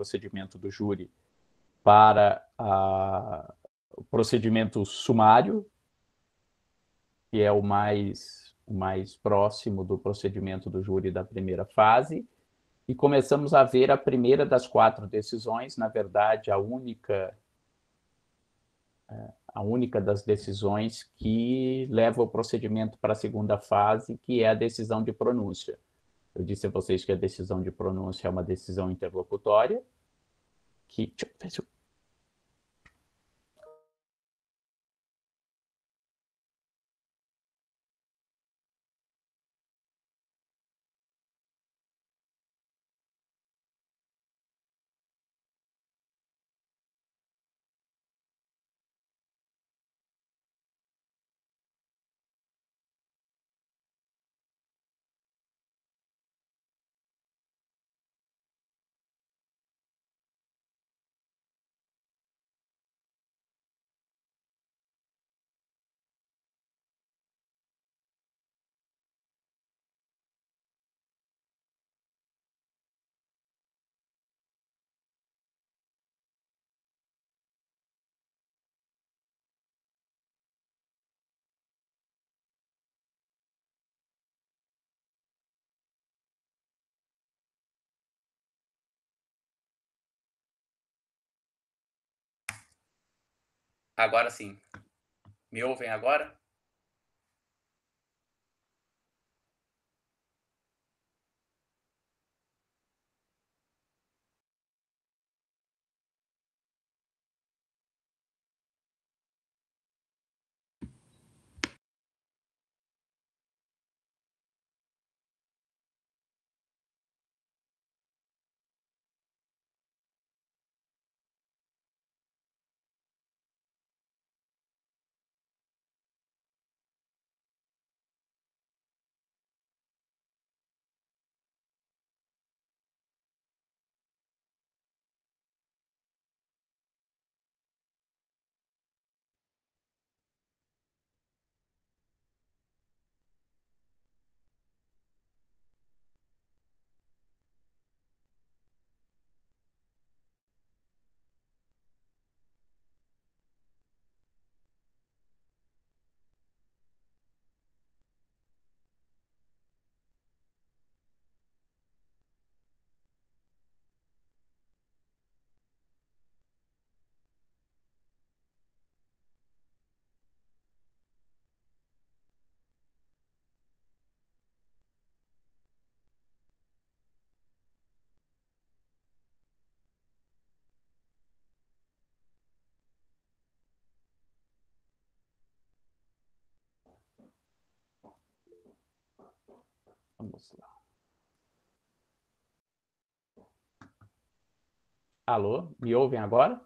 procedimento do júri para o procedimento sumário, que é o mais próximo do procedimento do júri da primeira fase, e começamos a ver a primeira das 4 decisões, na verdade, a única das decisões que leva o procedimento para a segunda fase, que é a decisão de pronúncia. Eu disse a vocês que a decisão de pronúncia é uma decisão interlocutória, que... Deixa eu ver se eu... Agora sim. Me ouvem agora? Vamos lá. Alô, me ouvem agora?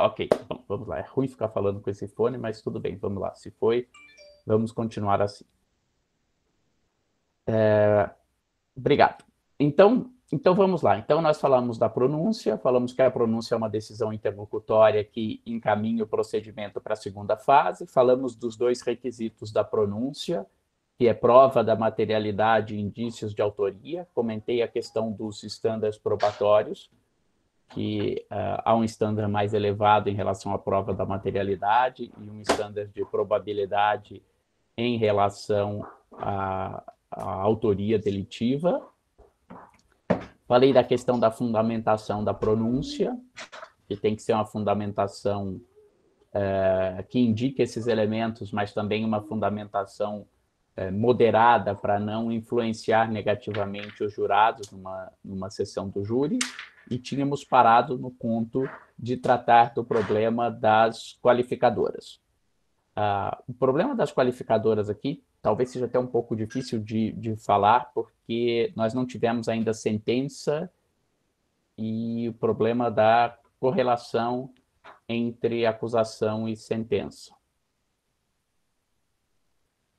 Ok. Bom, vamos lá. É ruim ficar falando com esse fone, mas tudo bem. Vamos lá. Se foi, vamos continuar assim. Obrigado. Então vamos lá. Então, nós falamos da pronúncia, falamos que a pronúncia é uma decisão interlocutória que encaminha o procedimento para a segunda fase, falamos dos 2 requisitos da pronúncia, que é prova da materialidade e indícios de autoria. Comentei a questão dos estándares probatórios, que há um estándar mais elevado em relação à prova da materialidade e um estándar de probabilidade em relação à autoria delitiva. Falei da questão da fundamentação da pronúncia, que tem que ser uma fundamentação que indique esses elementos, mas também uma fundamentação moderada para não influenciar negativamente os jurados numa sessão do júri. E tínhamos parado no ponto de tratar do problema das qualificadoras. O problema das qualificadoras aqui talvez seja até um pouco difícil de falar, porque nós não tivemos ainda sentença e o problema da correlação entre acusação e sentença.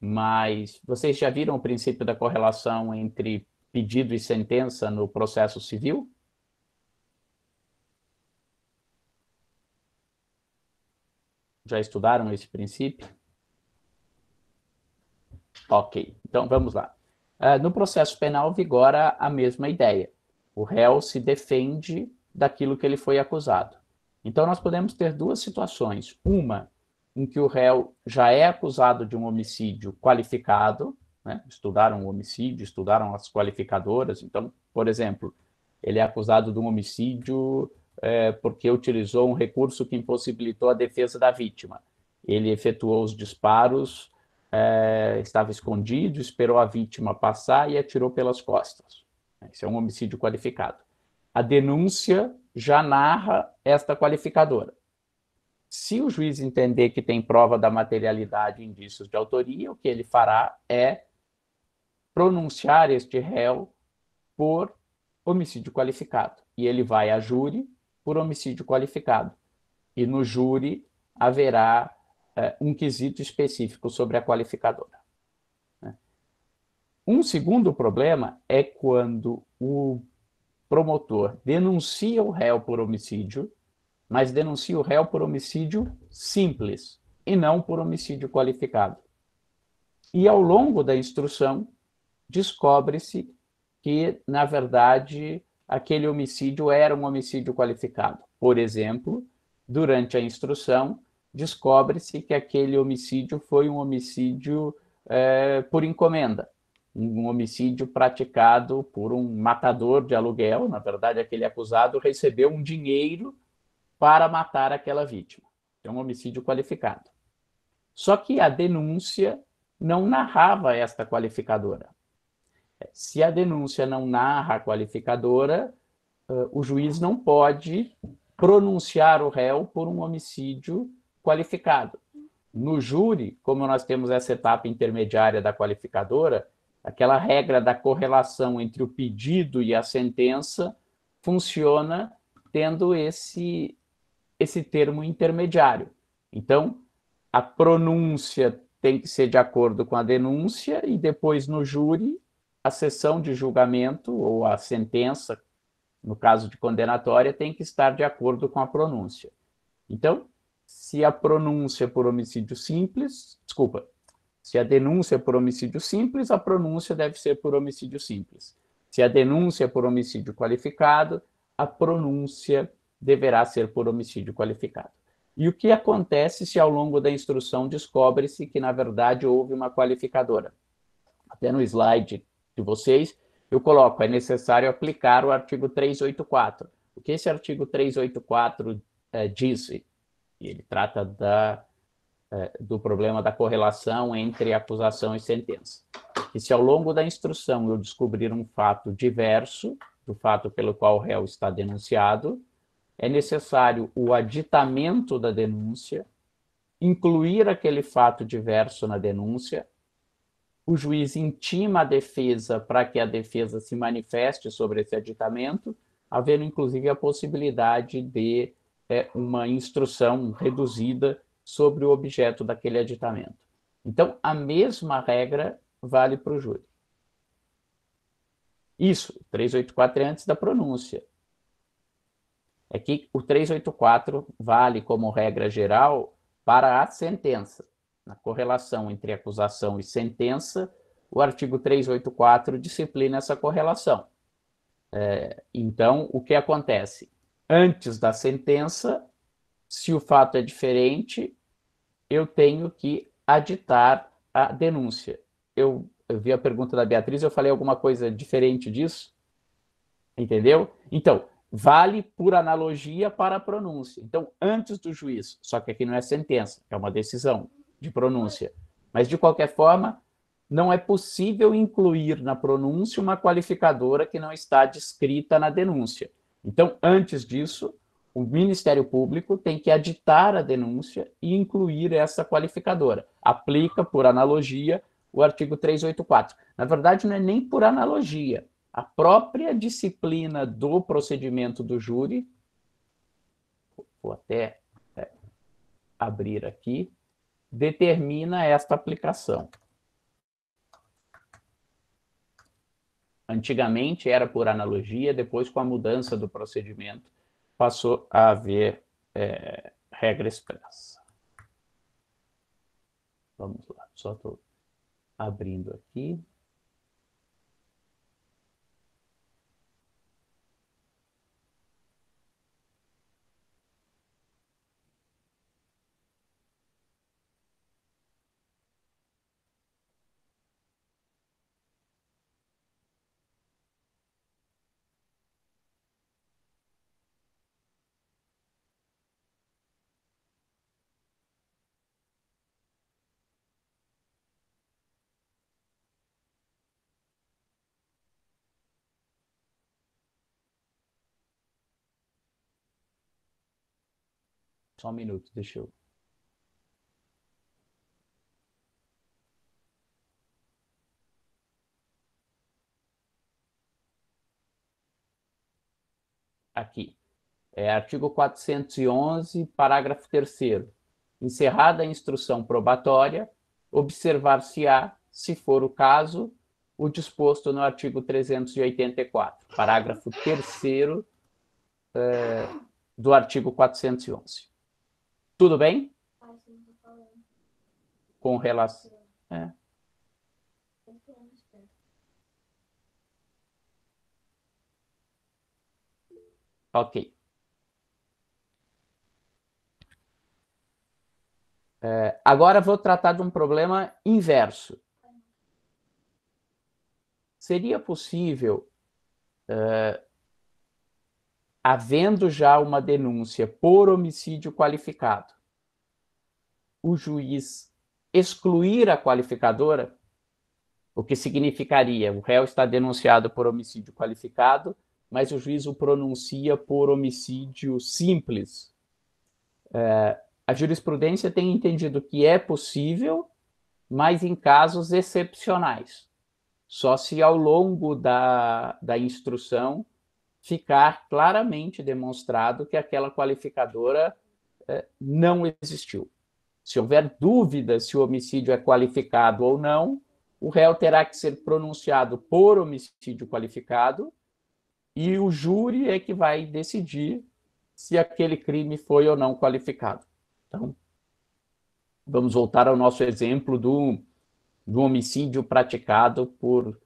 Mas vocês já viram o princípio da correlação entre pedido e sentença no processo civil? Já estudaram esse princípio? Ok, então vamos lá. No processo penal vigora a mesma ideia. O réu se defende daquilo que ele foi acusado. Então, nós podemos ter duas situações. Uma, em que o réu já é acusado de um homicídio qualificado, né? Estudaram o homicídio, estudaram as qualificadoras. Então, por exemplo, ele é acusado de um homicídio porque utilizou um recurso que impossibilitou a defesa da vítima. Ele efetuou os disparos, estava escondido, esperou a vítima passar e atirou pelas costas. Esse é um homicídio qualificado. A denúncia já narra esta qualificadora. Se o juiz entender que tem prova da materialidade e indícios de autoria, o que ele fará é pronunciar este réu por homicídio qualificado. E ele vai a júri por homicídio qualificado. E no júri haverá um quesito específico sobre a qualificadora. Um segundo problema é quando o promotor denuncia o réu por homicídio, mas denuncia o réu por homicídio simples e não por homicídio qualificado. E ao longo da instrução, descobre-se que, na verdade, aquele homicídio era um homicídio qualificado. Por exemplo, durante a instrução, descobre-se que aquele homicídio foi um homicídio por encomenda, um homicídio praticado por um matador de aluguel. Na verdade, aquele acusado recebeu um dinheiro para matar aquela vítima. É um homicídio qualificado. Só que a denúncia não narrava esta qualificadora. Se a denúncia não narra a qualificadora, o juiz não pode pronunciar o réu por um homicídio qualificado. No júri, como nós temos essa etapa intermediária da qualificadora, aquela regra da correlação entre o pedido e a sentença funciona tendo esse termo intermediário. Então, a pronúncia tem que ser de acordo com a denúncia e depois no júri a sessão de julgamento ou a sentença, no caso de condenatória, tem que estar de acordo com a pronúncia. Então, se a pronúncia por homicídio simples, se a denúncia por homicídio simples, a pronúncia deve ser por homicídio simples. Se a denúncia é por homicídio qualificado, a pronúncia deverá ser por homicídio qualificado. E o que acontece se ao longo da instrução descobre-se que, na verdade, houve uma qualificadora? Até no slide de vocês, eu coloco, é necessário aplicar o artigo 384. O que esse artigo 384 diz? E ele trata do problema da correlação entre acusação e sentença. E se ao longo da instrução eu descobrir um fato diverso do fato pelo qual o réu está denunciado, é necessário o aditamento da denúncia, incluir aquele fato diverso na denúncia, o juiz intima a defesa para que a defesa se manifeste sobre esse aditamento, havendo inclusive a possibilidade de uma instrução reduzida sobre o objeto daquele aditamento. Então, a mesma regra vale para o júri. Isso, 384 é antes da pronúncia. É que o 384 vale como regra geral para a sentença. Na correlação entre acusação e sentença, o artigo 384 disciplina essa correlação. Então, o que acontece? Antes da sentença, se o fato é diferente, eu tenho que aditar a denúncia. Eu vi a pergunta da Beatriz, eu falei alguma coisa diferente disso? Entendeu? Então, vale por analogia para a pronúncia. Então, antes do juiz, só que aqui não é sentença, é uma decisão de pronúncia. Mas, de qualquer forma, não é possível incluir na pronúncia uma qualificadora que não está descrita na denúncia. Então, antes disso, o Ministério Público tem que aditar a denúncia e incluir essa qualificadora. Aplica, por analogia, o artigo 384. Na verdade, não é nem por analogia. A própria disciplina do procedimento do júri, vou até abrir aqui, determina esta aplicação. Antigamente era por analogia, depois, com a mudança do procedimento, passou a haver regra expressa. Vamos lá, só estou abrindo aqui. Só um minuto, deixa eu... Aqui. Artigo 411, parágrafo 3º. Encerrada a instrução probatória, observar-se-á, se for o caso, o disposto no artigo 384, parágrafo 3º do artigo 411. Tudo bem? Com relação... Ok. Agora vou tratar de um problema inverso. Seria possível, havendo já uma denúncia por homicídio qualificado, o juiz excluir a qualificadora? O que significaria, o réu está denunciado por homicídio qualificado, mas o juiz o pronuncia por homicídio simples. A jurisprudência tem entendido que é possível, mas em casos excepcionais. Só se ao longo da instrução ficar claramente demonstrado que aquela qualificadora não existiu. Se houver dúvida se o homicídio é qualificado ou não, o réu terá que ser pronunciado por homicídio qualificado e o júri é que vai decidir se aquele crime foi ou não qualificado. Então, vamos voltar ao nosso exemplo do homicídio praticado por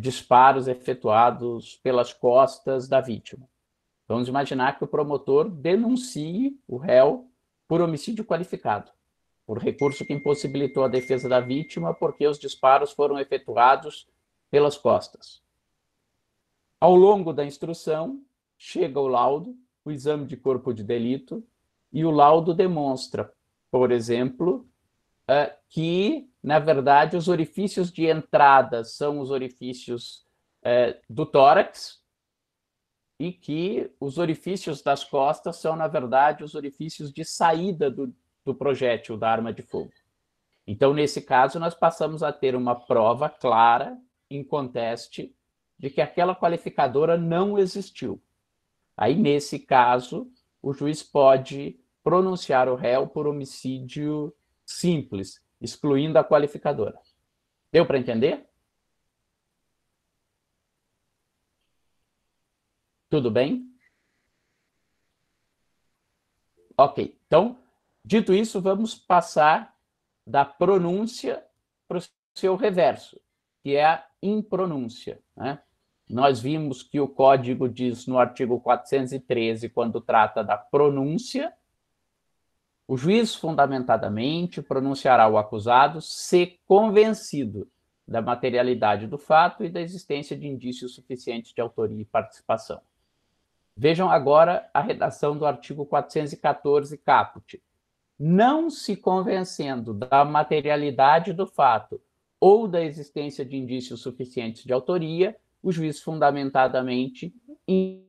disparos efetuados pelas costas da vítima. Vamos imaginar que o promotor denuncie o réu por homicídio qualificado, por recurso que impossibilitou a defesa da vítima porque os disparos foram efetuados pelas costas. Ao longo da instrução, chega o laudo, o exame de corpo de delito, e o laudo demonstra, por exemplo, que, na verdade, os orifícios de entrada são os orifícios do tórax e que os orifícios das costas são, na verdade, os orifícios de saída do projétil, da arma de fogo. Então, nesse caso, nós passamos a ter uma prova clara, inconteste, de que aquela qualificadora não existiu. Aí, nesse caso, o juiz pode pronunciar o réu por homicídio simples, excluindo a qualificadora. Deu para entender? Tudo bem? Ok. Então, dito isso, vamos passar da pronúncia para o seu reverso, que é a impronúncia, né? Nós vimos que o Código diz no artigo 413, quando trata da pronúncia, o juiz fundamentadamente pronunciará o acusado se convencido da materialidade do fato e da existência de indícios suficientes de autoria e participação. Vejam agora a redação do artigo 414, caput. Não se convencendo da materialidade do fato ou da existência de indícios suficientes de autoria, o juiz fundamentadamente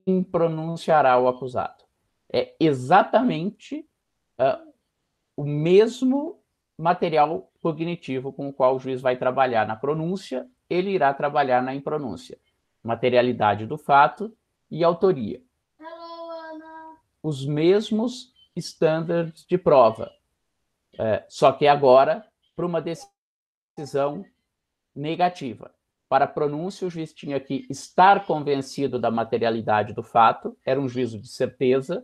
impronunciará o acusado. É exatamente o mesmo material cognitivo com o qual o juiz vai trabalhar na pronúncia, ele irá trabalhar na impronúncia. Materialidade do fato e autoria. Os mesmos estándares de prova, só que agora para uma decisão negativa. Para a pronúncia, o juiz tinha que estar convencido da materialidade do fato, era um juízo de certeza.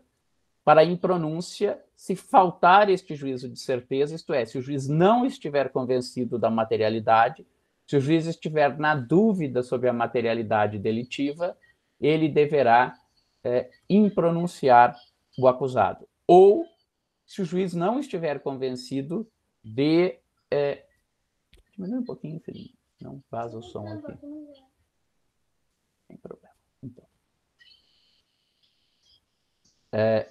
Para a impronúncia, se faltar este juízo de certeza, isto é, se o juiz não estiver convencido da materialidade, se o juiz estiver na dúvida sobre a materialidade delitiva, ele deverá impronunciar o acusado. Ou, se o juiz não estiver convencido de... Diminui um pouquinho, filhinho. Não vaza o som aqui. Sem problema. Então.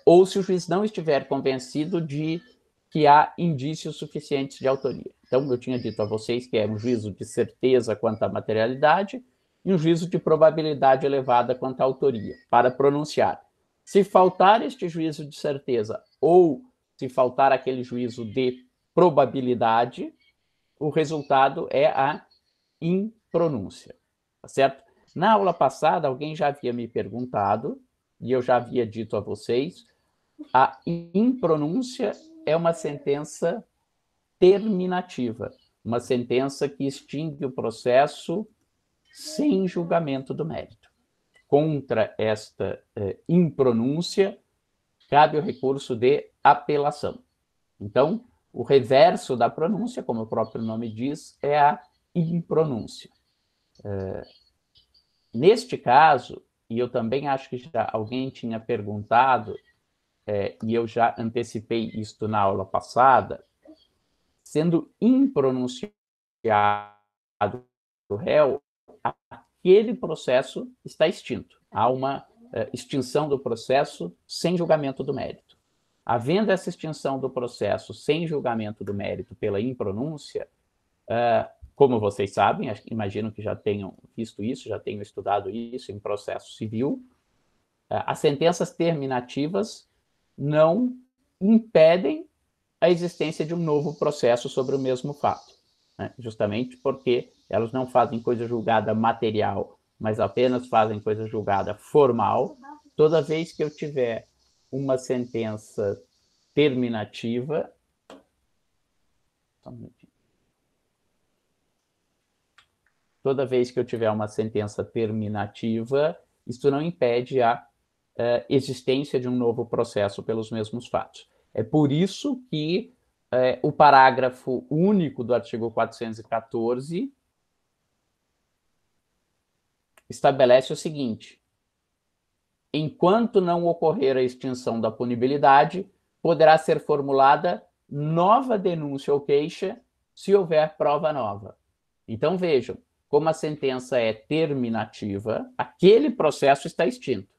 Ou se o juiz não estiver convencido de que há indícios suficientes de autoria. Então, eu tinha dito a vocês que é um juízo de certeza quanto à materialidade e um juízo de probabilidade elevada quanto à autoria, para pronunciar. Se faltar este juízo de certeza ou se faltar aquele juízo de probabilidade, o resultado é a impronúncia, tá certo? Na aula passada, alguém já havia me perguntado, e eu já havia dito a vocês, a impronúncia é uma sentença terminativa, uma sentença que extingue o processo sem julgamento do mérito. Contra esta impronúncia, cabe o recurso de apelação. Então, o reverso da pronúncia, como o próprio nome diz, é a impronúncia. Neste caso, e eu também acho que já alguém tinha perguntado, e eu já antecipei isto na aula passada, sendo impronunciado o réu, aquele processo está extinto. Há uma extinção do processo sem julgamento do mérito. Havendo essa extinção do processo sem julgamento do mérito pela impronúncia, como vocês sabem, imagino que já tenham visto isso, já tenham estudado isso em processo civil, as sentenças terminativas não impedem a existência de um novo processo sobre o mesmo fato, né? Justamente porque elas não fazem coisa julgada material, mas apenas fazem coisa julgada formal. Toda vez que eu tiver uma sentença terminativa, toda vez que eu tiver uma sentença terminativa, isso não impede a existência de um novo processo pelos mesmos fatos. É por isso que o parágrafo único do artigo 414 estabelece o seguinte: enquanto não ocorrer a extinção da punibilidade, poderá ser formulada nova denúncia ou queixa se houver prova nova. Então, vejam, como a sentença é terminativa, aquele processo está extinto.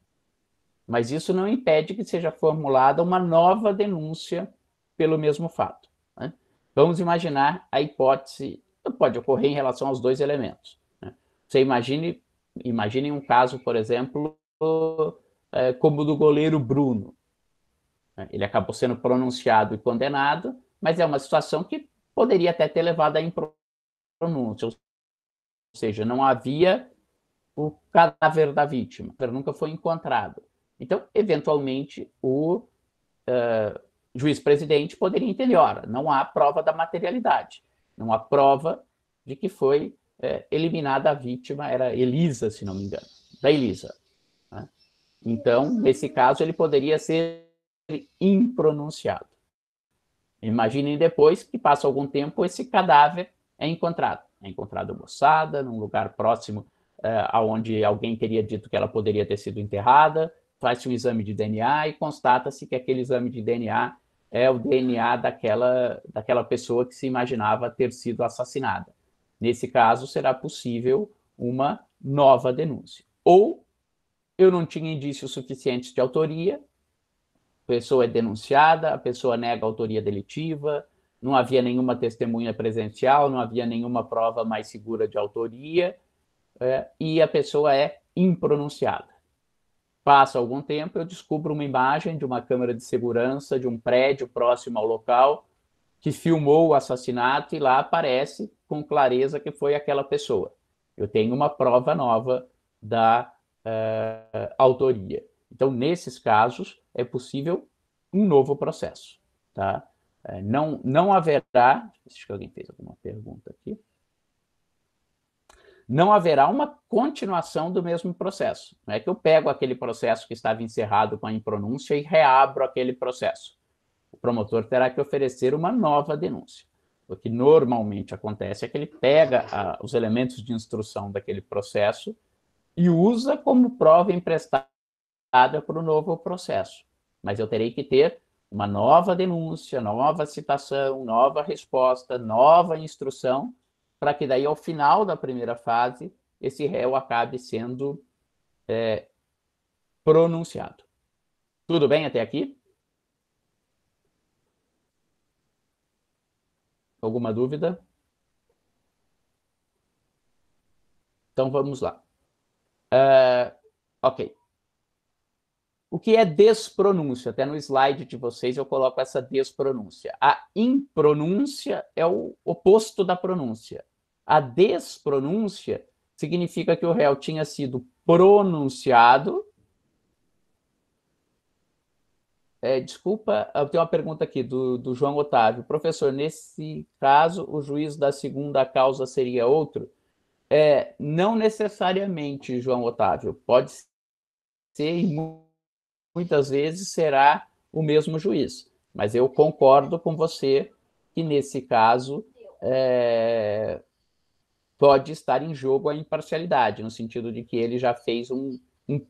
Mas isso não impede que seja formulada uma nova denúncia pelo mesmo fato, né? Vamos imaginar a hipótese, pode ocorrer em relação aos dois elementos, né? Você imagine um caso, por exemplo, como o do goleiro Bruno. Ele acabou sendo pronunciado e condenado, mas é uma situação que poderia até ter levado à impronúncia, ou seja, não havia o cadáver da vítima, nunca foi encontrado. Então, eventualmente, o juiz-presidente poderia entender, ora, não há prova da materialidade, não há prova de que foi eliminada a vítima, era Elisa, se não me engano, da Elisa, né? Então, nesse caso, ele poderia ser impronunciado. Imaginem depois que passa algum tempo, esse cadáver é encontrado moçada, num lugar próximo aonde alguém teria dito que ela poderia ter sido enterrada, faz-se um exame de DNA e constata-se que aquele exame de DNA é o DNA daquela pessoa que se imaginava ter sido assassinada. Nesse caso, será possível uma nova denúncia. Ou eu não tinha indícios suficientes de autoria, a pessoa é denunciada, a pessoa nega a autoria delitiva, não havia nenhuma testemunha presencial, não havia nenhuma prova mais segura de autoria, e a pessoa é impronunciada. Passa algum tempo, eu descubro uma imagem de uma câmera de segurança de um prédio próximo ao local que filmou o assassinato e lá aparece com clareza que foi aquela pessoa. Eu tenho uma prova nova da autoria. Então, nesses casos, é possível um novo processo, tá? Não haverá, acho que alguém fez alguma pergunta aqui, não haverá uma continuação do mesmo processo. Não é que eu pego aquele processo que estava encerrado com a impronúncia e reabro aquele processo. O promotor terá que oferecer uma nova denúncia. O que normalmente acontece é que ele pega os elementos de instrução daquele processo e usa como prova emprestada para o novo processo. Mas eu terei que ter uma nova denúncia, nova citação, nova resposta, nova instrução, para que daí, ao final da primeira fase, esse réu acabe sendo pronunciado. Tudo bem até aqui? Alguma dúvida? Então vamos lá. Ok. O que é despronúncia? Até no slide de vocês eu coloco essa despronúncia. A impronúncia é o oposto da pronúncia. A despronúncia significa que o réu tinha sido pronunciado. Desculpa, eu tenho uma pergunta aqui do João Otávio. Professor, nesse caso, o juiz da segunda causa seria outro? Não necessariamente, João Otávio. Pode ser e muitas vezes será o mesmo juiz. Mas eu concordo com você que, nesse caso, pode estar em jogo a imparcialidade, no sentido de que ele já fez um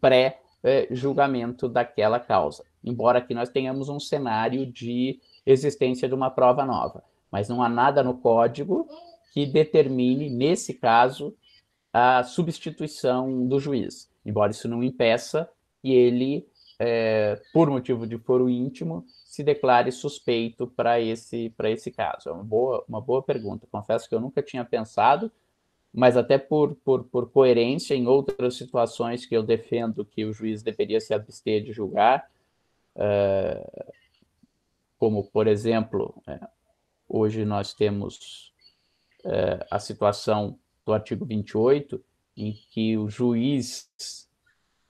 pré-julgamento daquela causa. Embora aqui nós tenhamos um cenário de existência de uma prova nova. Mas não há nada no código que determine, nesse caso, a substituição do juiz. Embora isso não impeça que ele, por motivo de foro íntimo, se declare suspeito para esse caso. É uma boa pergunta. Confesso que eu nunca tinha pensado, mas até por coerência em outras situações que eu defendo que o juiz deveria se abster de julgar, como, por exemplo, hoje nós temos a situação do artigo 28, em que o juiz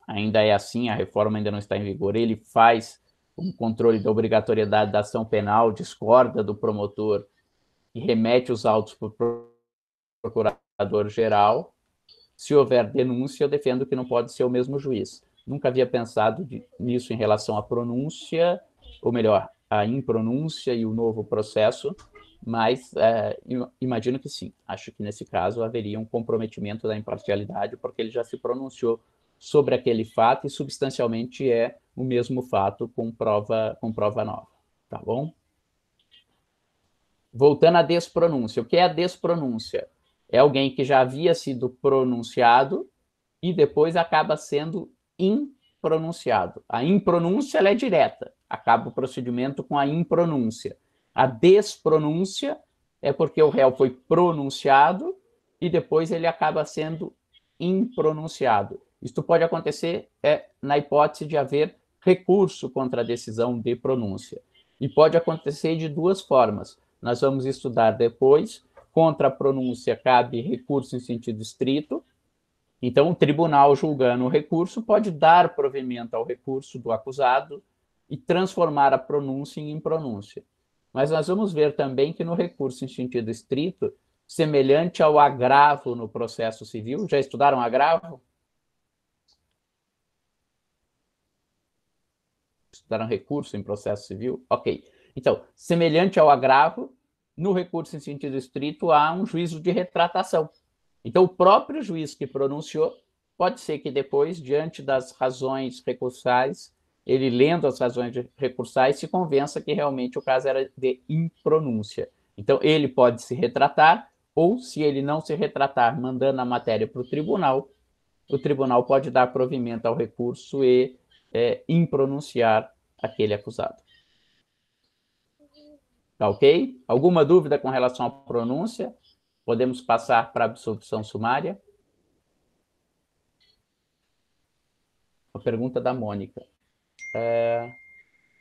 ainda é assim, a reforma ainda não está em vigor, ele faz um controle da obrigatoriedade da ação penal, discorda do promotor e remete os autos para o procurador-geral. Se houver denúncia, eu defendo que não pode ser o mesmo juiz. Nunca havia pensado nisso em relação à pronúncia, ou melhor, à impronúncia e o novo processo, mas imagino que sim. Acho que, nesse caso, haveria um comprometimento da imparcialidade, porque ele já se pronunciou sobre aquele fato e, substancialmente, é o mesmo fato com prova nova. Tá bom? Voltando à despronúncia. O que é a despronúncia? É alguém que já havia sido pronunciado e depois acaba sendo impronunciado. A impronúncia ela é direta, acaba o procedimento com a impronúncia. A despronúncia é porque o réu foi pronunciado e depois ele acaba sendo impronunciado. Isto pode acontecer na hipótese de haver recurso contra a decisão de pronúncia. E pode acontecer de duas formas. Nós vamos estudar depois. Contra a pronúncia cabe recurso em sentido estrito. Então, o tribunal, julgando o recurso, pode dar provimento ao recurso do acusado e transformar a pronúncia em impronúncia. Mas nós vamos ver também que no recurso em sentido estrito, semelhante ao agravo no processo civil, já estudaram agravo? Estudaram recurso em processo civil? Ok. Então, semelhante ao agravo, no recurso em sentido estrito, há um juízo de retratação. Então, o próprio juiz que pronunciou, pode ser que depois, diante das razões recursais, ele, lendo as razões recursais, se convença que realmente o caso era de impronúncia. Então, ele pode se retratar, ou, se ele não se retratar, mandando a matéria para o tribunal pode dar provimento ao recurso e impronunciar aquele acusado. Tá ok? Alguma dúvida com relação à pronúncia? Podemos passar para a absolvição sumária? A pergunta da Mônica.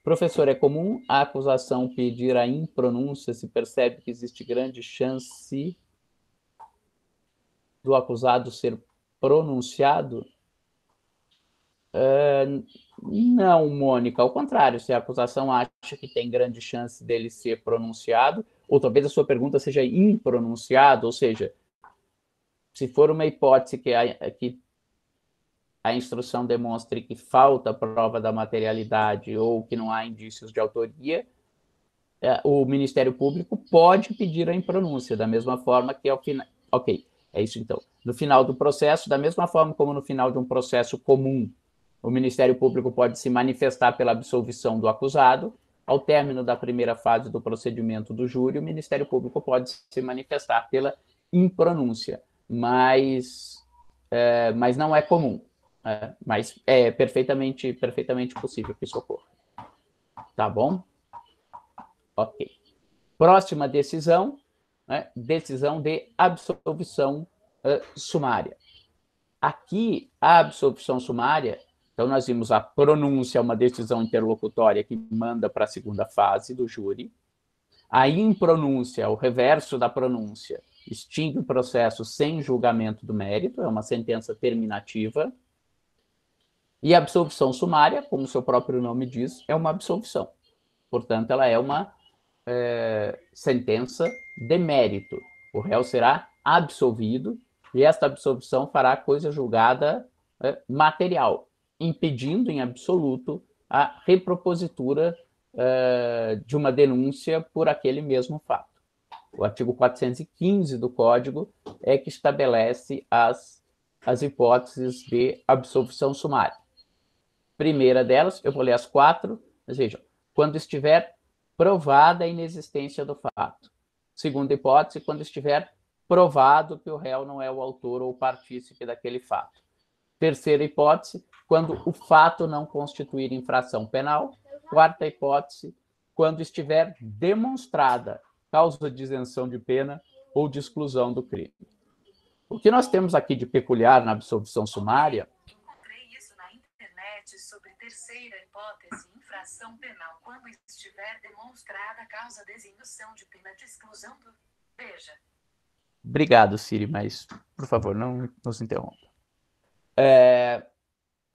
Professor, é comum a acusação pedir a impronúncia se percebe que existe grande chance do acusado ser pronunciado? Não, Mônica, ao contrário, se a acusação acha que tem grande chance dele ser pronunciado, ou talvez a sua pergunta seja impronunciado, ou seja, se for uma hipótese que a instrução demonstre que falta prova da materialidade ou que não há indícios de autoria, o Ministério Público pode pedir a impronúncia, da mesma forma que ao final... Ok, é isso então. No final do processo, da mesma forma como no final de um processo comum, o Ministério Público pode se manifestar pela absolvição do acusado. Ao término da primeira fase do procedimento do júri, o Ministério Público pode se manifestar pela impronúncia, mas não é comum. Mas é perfeitamente possível que isso ocorra. Tá bom? Ok. Próxima decisão, decisão de absolvição sumária. Aqui, a absolvição sumária Então, nós vimos a pronúncia, uma decisão interlocutória que manda para a segunda fase do júri. A impronúncia, o reverso da pronúncia, extingue o processo sem julgamento do mérito, é uma sentença terminativa. E a absolvição sumária, como o seu próprio nome diz, é uma absolvição. Portanto, ela é uma sentença de mérito. O réu será absolvido e esta absolvição fará coisa julgada material, impedindo em absoluto a repropositura de uma denúncia por aquele mesmo fato. O artigo 415 do Código é que estabelece as hipóteses de absolvição sumária. Primeira delas, eu vou ler as 4, mas vejam, quando estiver provada a inexistência do fato. Segunda hipótese, quando estiver provado que o réu não é o autor ou partícipe daquele fato. Terceira hipótese, quando o fato não constituir infração penal. Quarta hipótese, quando estiver demonstrada causa de isenção de pena ou de exclusão do crime. O que nós temos aqui de peculiar na absolvição sumária... Encontrei isso na internet sobre terceira hipótese, infração penal, quando estiver demonstrada causa de isenção de pena de exclusão do... Veja. Obrigado, Siri, mas, por favor, não nos interrompa.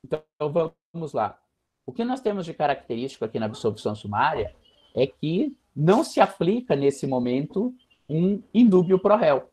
Então, vamos lá. O que nós temos de característico aqui na absolvição sumária é que não se aplica, nesse momento, um indúbio pro réu.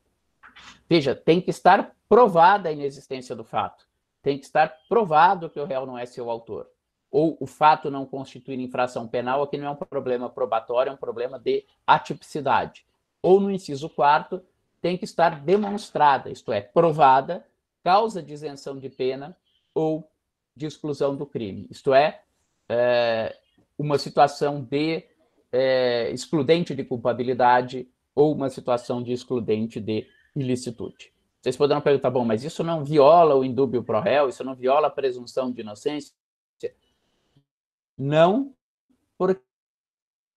Veja, tem que estar provada a inexistência do fato. Tem que estar provado que o réu não é seu autor. Ou o fato não constituir infração penal, aqui não é um problema probatório, é um problema de atipicidade. Ou no inciso 4º, tem que estar demonstrada, isto é, provada, causa de isenção de pena ou de exclusão do crime. Isto é, uma situação de excludente de culpabilidade ou uma situação de excludente de ilicitude. Vocês poderão perguntar, bom, mas isso não viola o indúbio pro réu? Isso não viola a presunção de inocência? Não, porque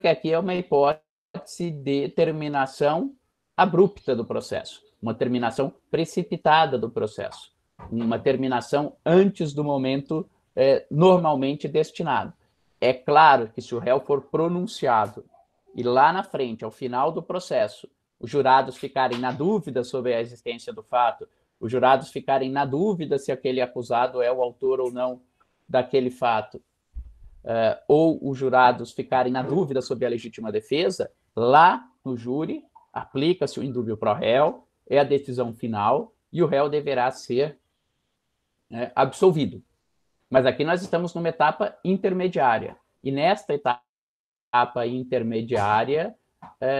aqui é uma hipótese de terminação abrupta do processo, uma terminação precipitada do processo, uma terminação antes do momento normalmente destinado. É claro que se o réu for pronunciado e lá na frente, ao final do processo, os jurados ficarem na dúvida sobre a existência do fato, os jurados ficarem na dúvida se aquele acusado é o autor ou não daquele fato, ou os jurados ficarem na dúvida sobre a legítima defesa, lá no júri aplica-se o indúbio pro réu, é a decisão final e o réu deverá ser absolvido. Mas aqui nós estamos numa etapa intermediária. E nesta etapa intermediária,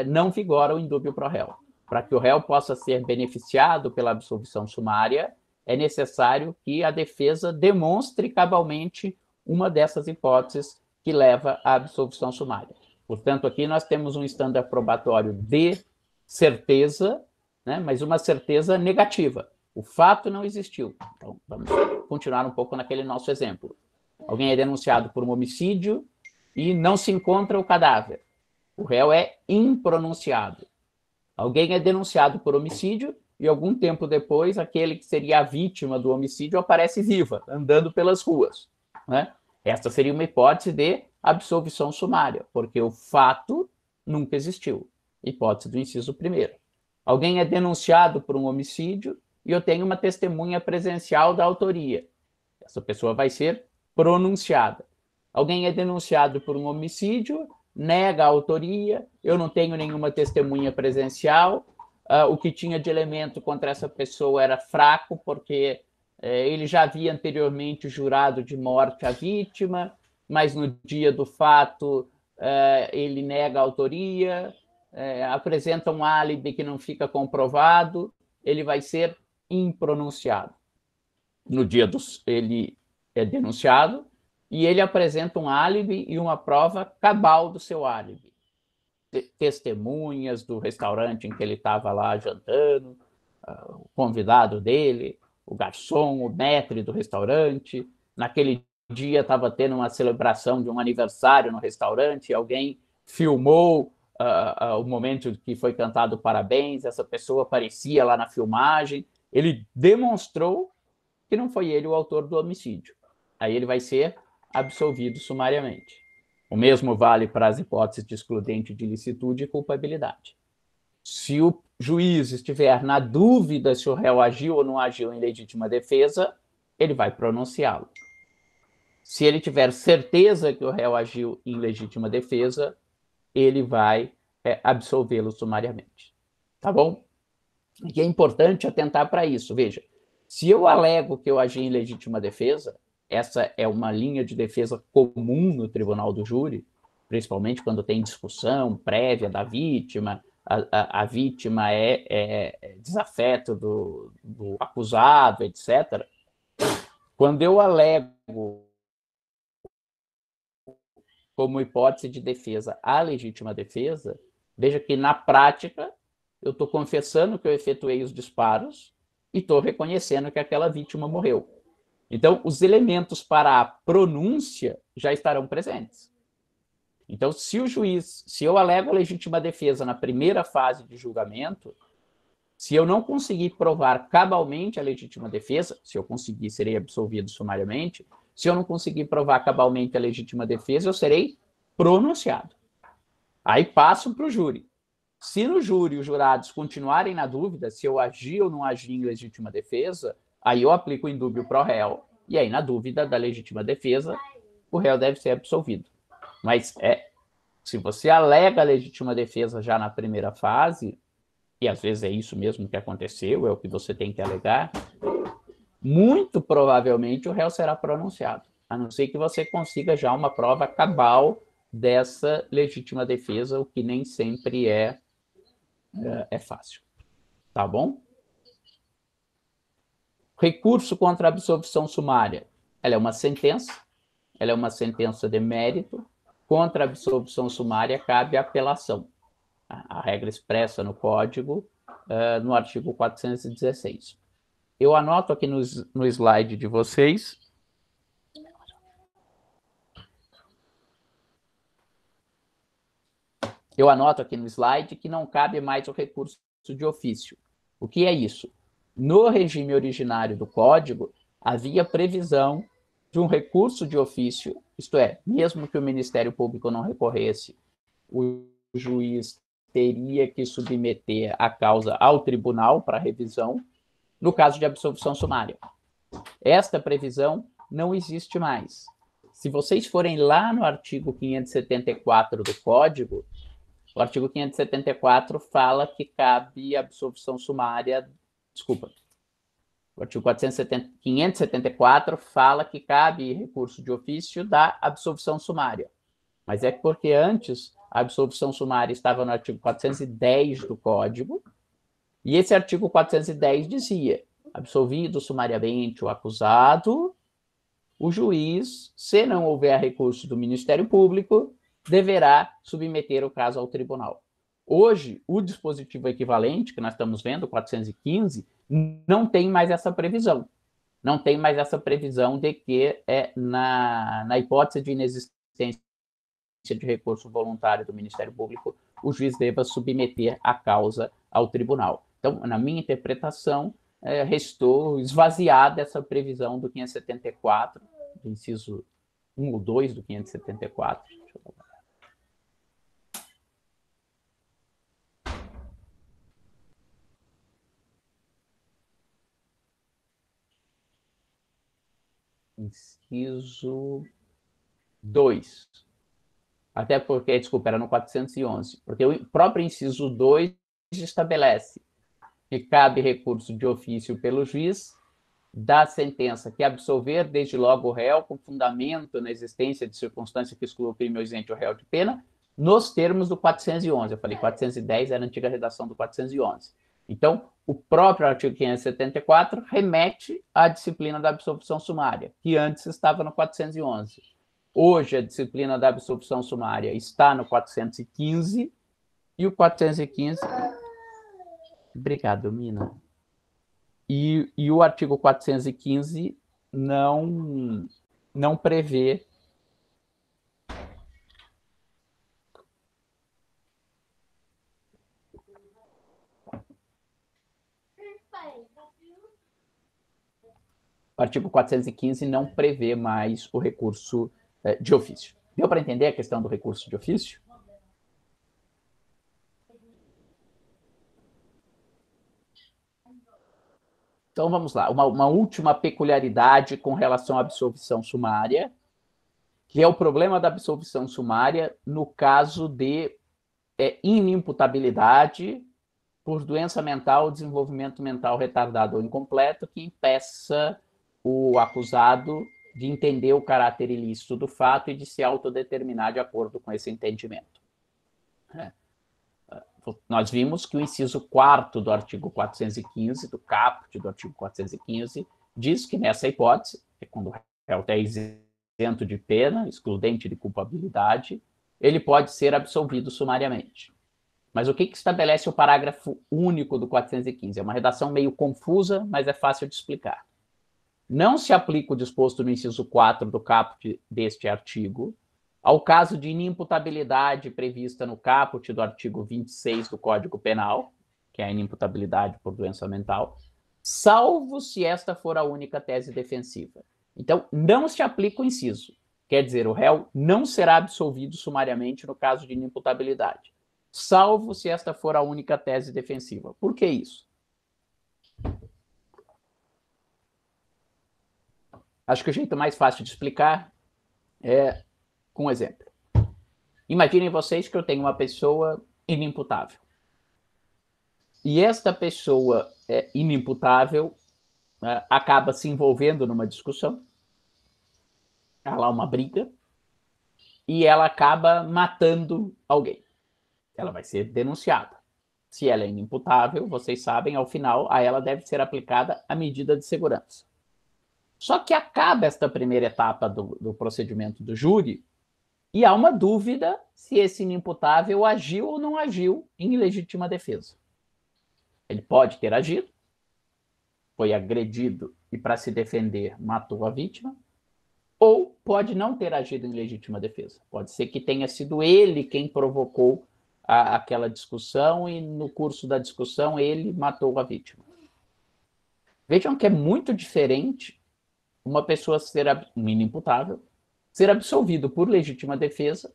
não vigora o indúbio pro réu. Para que o réu possa ser beneficiado pela absolvição sumária, é necessário que a defesa demonstre cabalmente uma dessas hipóteses que leva à absolvição sumária. Portanto, aqui nós temos um estándar probatório de certeza, né, mas uma certeza negativa. O fato não existiu. Então, vamos continuar um pouco naquele nosso exemplo. Alguém é denunciado por um homicídio e não se encontra o cadáver. O réu é impronunciado. Alguém é denunciado por homicídio e, algum tempo depois, aquele que seria a vítima do homicídio aparece viva, andando pelas ruas. Né? Esta seria uma hipótese de absolvição sumária, porque o fato nunca existiu. Hipótese do inciso 1º. Alguém é denunciado por um homicídio e eu tenho uma testemunha presencial da autoria. Essa pessoa vai ser pronunciada. Alguém é denunciado por um homicídio, nega a autoria, eu não tenho nenhuma testemunha presencial, o que tinha de elemento contra essa pessoa era fraco, porque ele já havia anteriormente jurado de morte à vítima, mas no dia do fato ele nega a autoria, apresenta um álibi que não fica comprovado, ele vai ser impronunciado. No dia ele é denunciado e ele apresenta um álibi e uma prova cabal do seu álibi. Testemunhas do restaurante em que ele estava lá jantando, o convidado dele, o garçom, o maître do restaurante. Naquele dia estava tendo uma celebração de um aniversário no restaurante, alguém filmou o momento que foi cantado parabéns, essa pessoa aparecia lá na filmagem, ele demonstrou que não foi ele o autor do homicídio. Aí ele vai ser absolvido sumariamente. O mesmo vale para as hipóteses de excludente de ilicitude e culpabilidade. Se o juiz estiver na dúvida se o réu agiu ou não agiu em legítima defesa, ele vai pronunciá-lo. Se ele tiver certeza que o réu agiu em legítima defesa, ele vai absolvê-lo sumariamente. Tá bom? E é importante atentar para isso. Veja, se eu alego que eu agi em legítima defesa, essa é uma linha de defesa comum no tribunal do júri, principalmente quando tem discussão prévia da vítima, a vítima é desafeto do acusado, etc. Quando eu alego como hipótese de defesa a legítima defesa, veja que na prática eu estou confessando que eu efetuei os disparos e estou reconhecendo que aquela vítima morreu. Então, os elementos para a pronúncia já estarão presentes. Então, se eu alego a legítima defesa na primeira fase de julgamento, se eu não conseguir provar cabalmente a legítima defesa, se eu conseguir, serei absolvido sumariamente. Se eu não conseguir provar cabalmente a legítima defesa, eu serei pronunciado. Aí passo para o júri. Se no júri os jurados continuarem na dúvida se eu agi ou não agi em legítima defesa, aí eu aplico o indúbio pro réu, e aí, na dúvida da legítima defesa, o réu deve ser absolvido. Mas se você alega a legítima defesa já na primeira fase, e às vezes é isso mesmo que aconteceu, é o que você tem que alegar, muito provavelmente o réu será pronunciado, a não ser que você consiga já uma prova cabal dessa legítima defesa, o que nem sempre é fácil. Tá bom? Recurso contra a absolvição sumária. Ela é uma sentença de mérito. Contra a absolvição sumária cabe a apelação. A regra expressa no Código, no artigo 416. Eu anoto aqui no slide de vocês. Eu anoto aqui no slide que não cabe mais o recurso de ofício. O que é isso? No regime originário do Código, havia previsão de um recurso de ofício, isto é, mesmo que o Ministério Público não recorresse, o juiz teria que submeter a causa ao tribunal para revisão, no caso de absolvição sumária. Esta previsão não existe mais. Se vocês forem lá no artigo 574 do Código, o artigo 574 fala que cabe absolvição sumária. Desculpa. O artigo 574 fala que cabe recurso de ofício da absolvição sumária. Mas é porque antes a absolvição sumária estava no artigo 410 do Código, e esse artigo 410 dizia: absolvido sumariamente o acusado, o juiz, se não houver recurso do Ministério Público, deverá submeter o caso ao tribunal. Hoje, o dispositivo equivalente, que nós estamos vendo, 415, não tem mais essa previsão. Não tem mais essa previsão de que, na hipótese de inexistência de recurso voluntário do Ministério Público, o juiz deva submeter a causa ao tribunal. Então, na minha interpretação, restou esvaziada essa previsão do 574, do inciso 1 ou 2 do 574. Deixa eu dar. Inciso 2. Até porque, desculpa, era no 411, porque o próprio inciso 2 estabelece que cabe recurso de ofício pelo juiz da sentença que absolver desde logo o réu com fundamento na existência de circunstância que exclua o crime ou isente o réu de pena, nos termos do 411. Eu falei 410 era a antiga redação do 411. Então, o próprio artigo 574 remete à disciplina da absolvição sumária, que antes estava no 411. Hoje, a disciplina da absolvição sumária está no 415, e o 415... Obrigado, Mina. E o artigo 415 não prevê o artigo 415 não prevê mais o recurso de ofício. Deu para entender a questão do recurso de ofício? Então, vamos lá. Uma última peculiaridade com relação à absolvição sumária, que é o problema da absolvição sumária no caso de inimputabilidade por doença mental ou desenvolvimento mental retardado ou incompleto que impeça o acusado de entender o caráter ilícito do fato e de se autodeterminar de acordo com esse entendimento. Nós vimos que o inciso 4º do artigo 415, do caput do artigo 415, diz que nessa hipótese, quando o réu é isento de pena, excludente de culpabilidade, ele pode ser absolvido sumariamente. Mas o que estabelece o parágrafo único do 415? É uma redação meio confusa, mas é fácil de explicar. Não se aplica o disposto no inciso 4 do caput deste artigo ao caso de inimputabilidade prevista no caput do artigo 26 do Código Penal, que é a inimputabilidade por doença mental, salvo se esta for a única tese defensiva. Então, não se aplica o inciso. Quer dizer, o réu não será absolvido sumariamente no caso de inimputabilidade, salvo se esta for a única tese defensiva. Por que isso? Acho que o jeito mais fácil de explicar é com um exemplo. Imaginem vocês que eu tenho uma pessoa inimputável. E esta pessoa inimputável acaba se envolvendo numa discussão, há lá uma briga, e ela acaba matando alguém. Ela vai ser denunciada. Se ela é inimputável, vocês sabem, ao final, a ela deve ser aplicada a medida de segurança. Só que acaba esta primeira etapa do procedimento do júri e há uma dúvida se esse inimputável agiu ou não agiu em legítima defesa. Ele pode ter agido, foi agredido e, para se defender, matou a vítima, ou pode não ter agido em legítima defesa. Pode ser que tenha sido ele quem provocou aquela discussão e, no curso da discussão, ele matou a vítima. Vejam que é muito diferente uma pessoa um inimputável, ser absolvido por legítima defesa,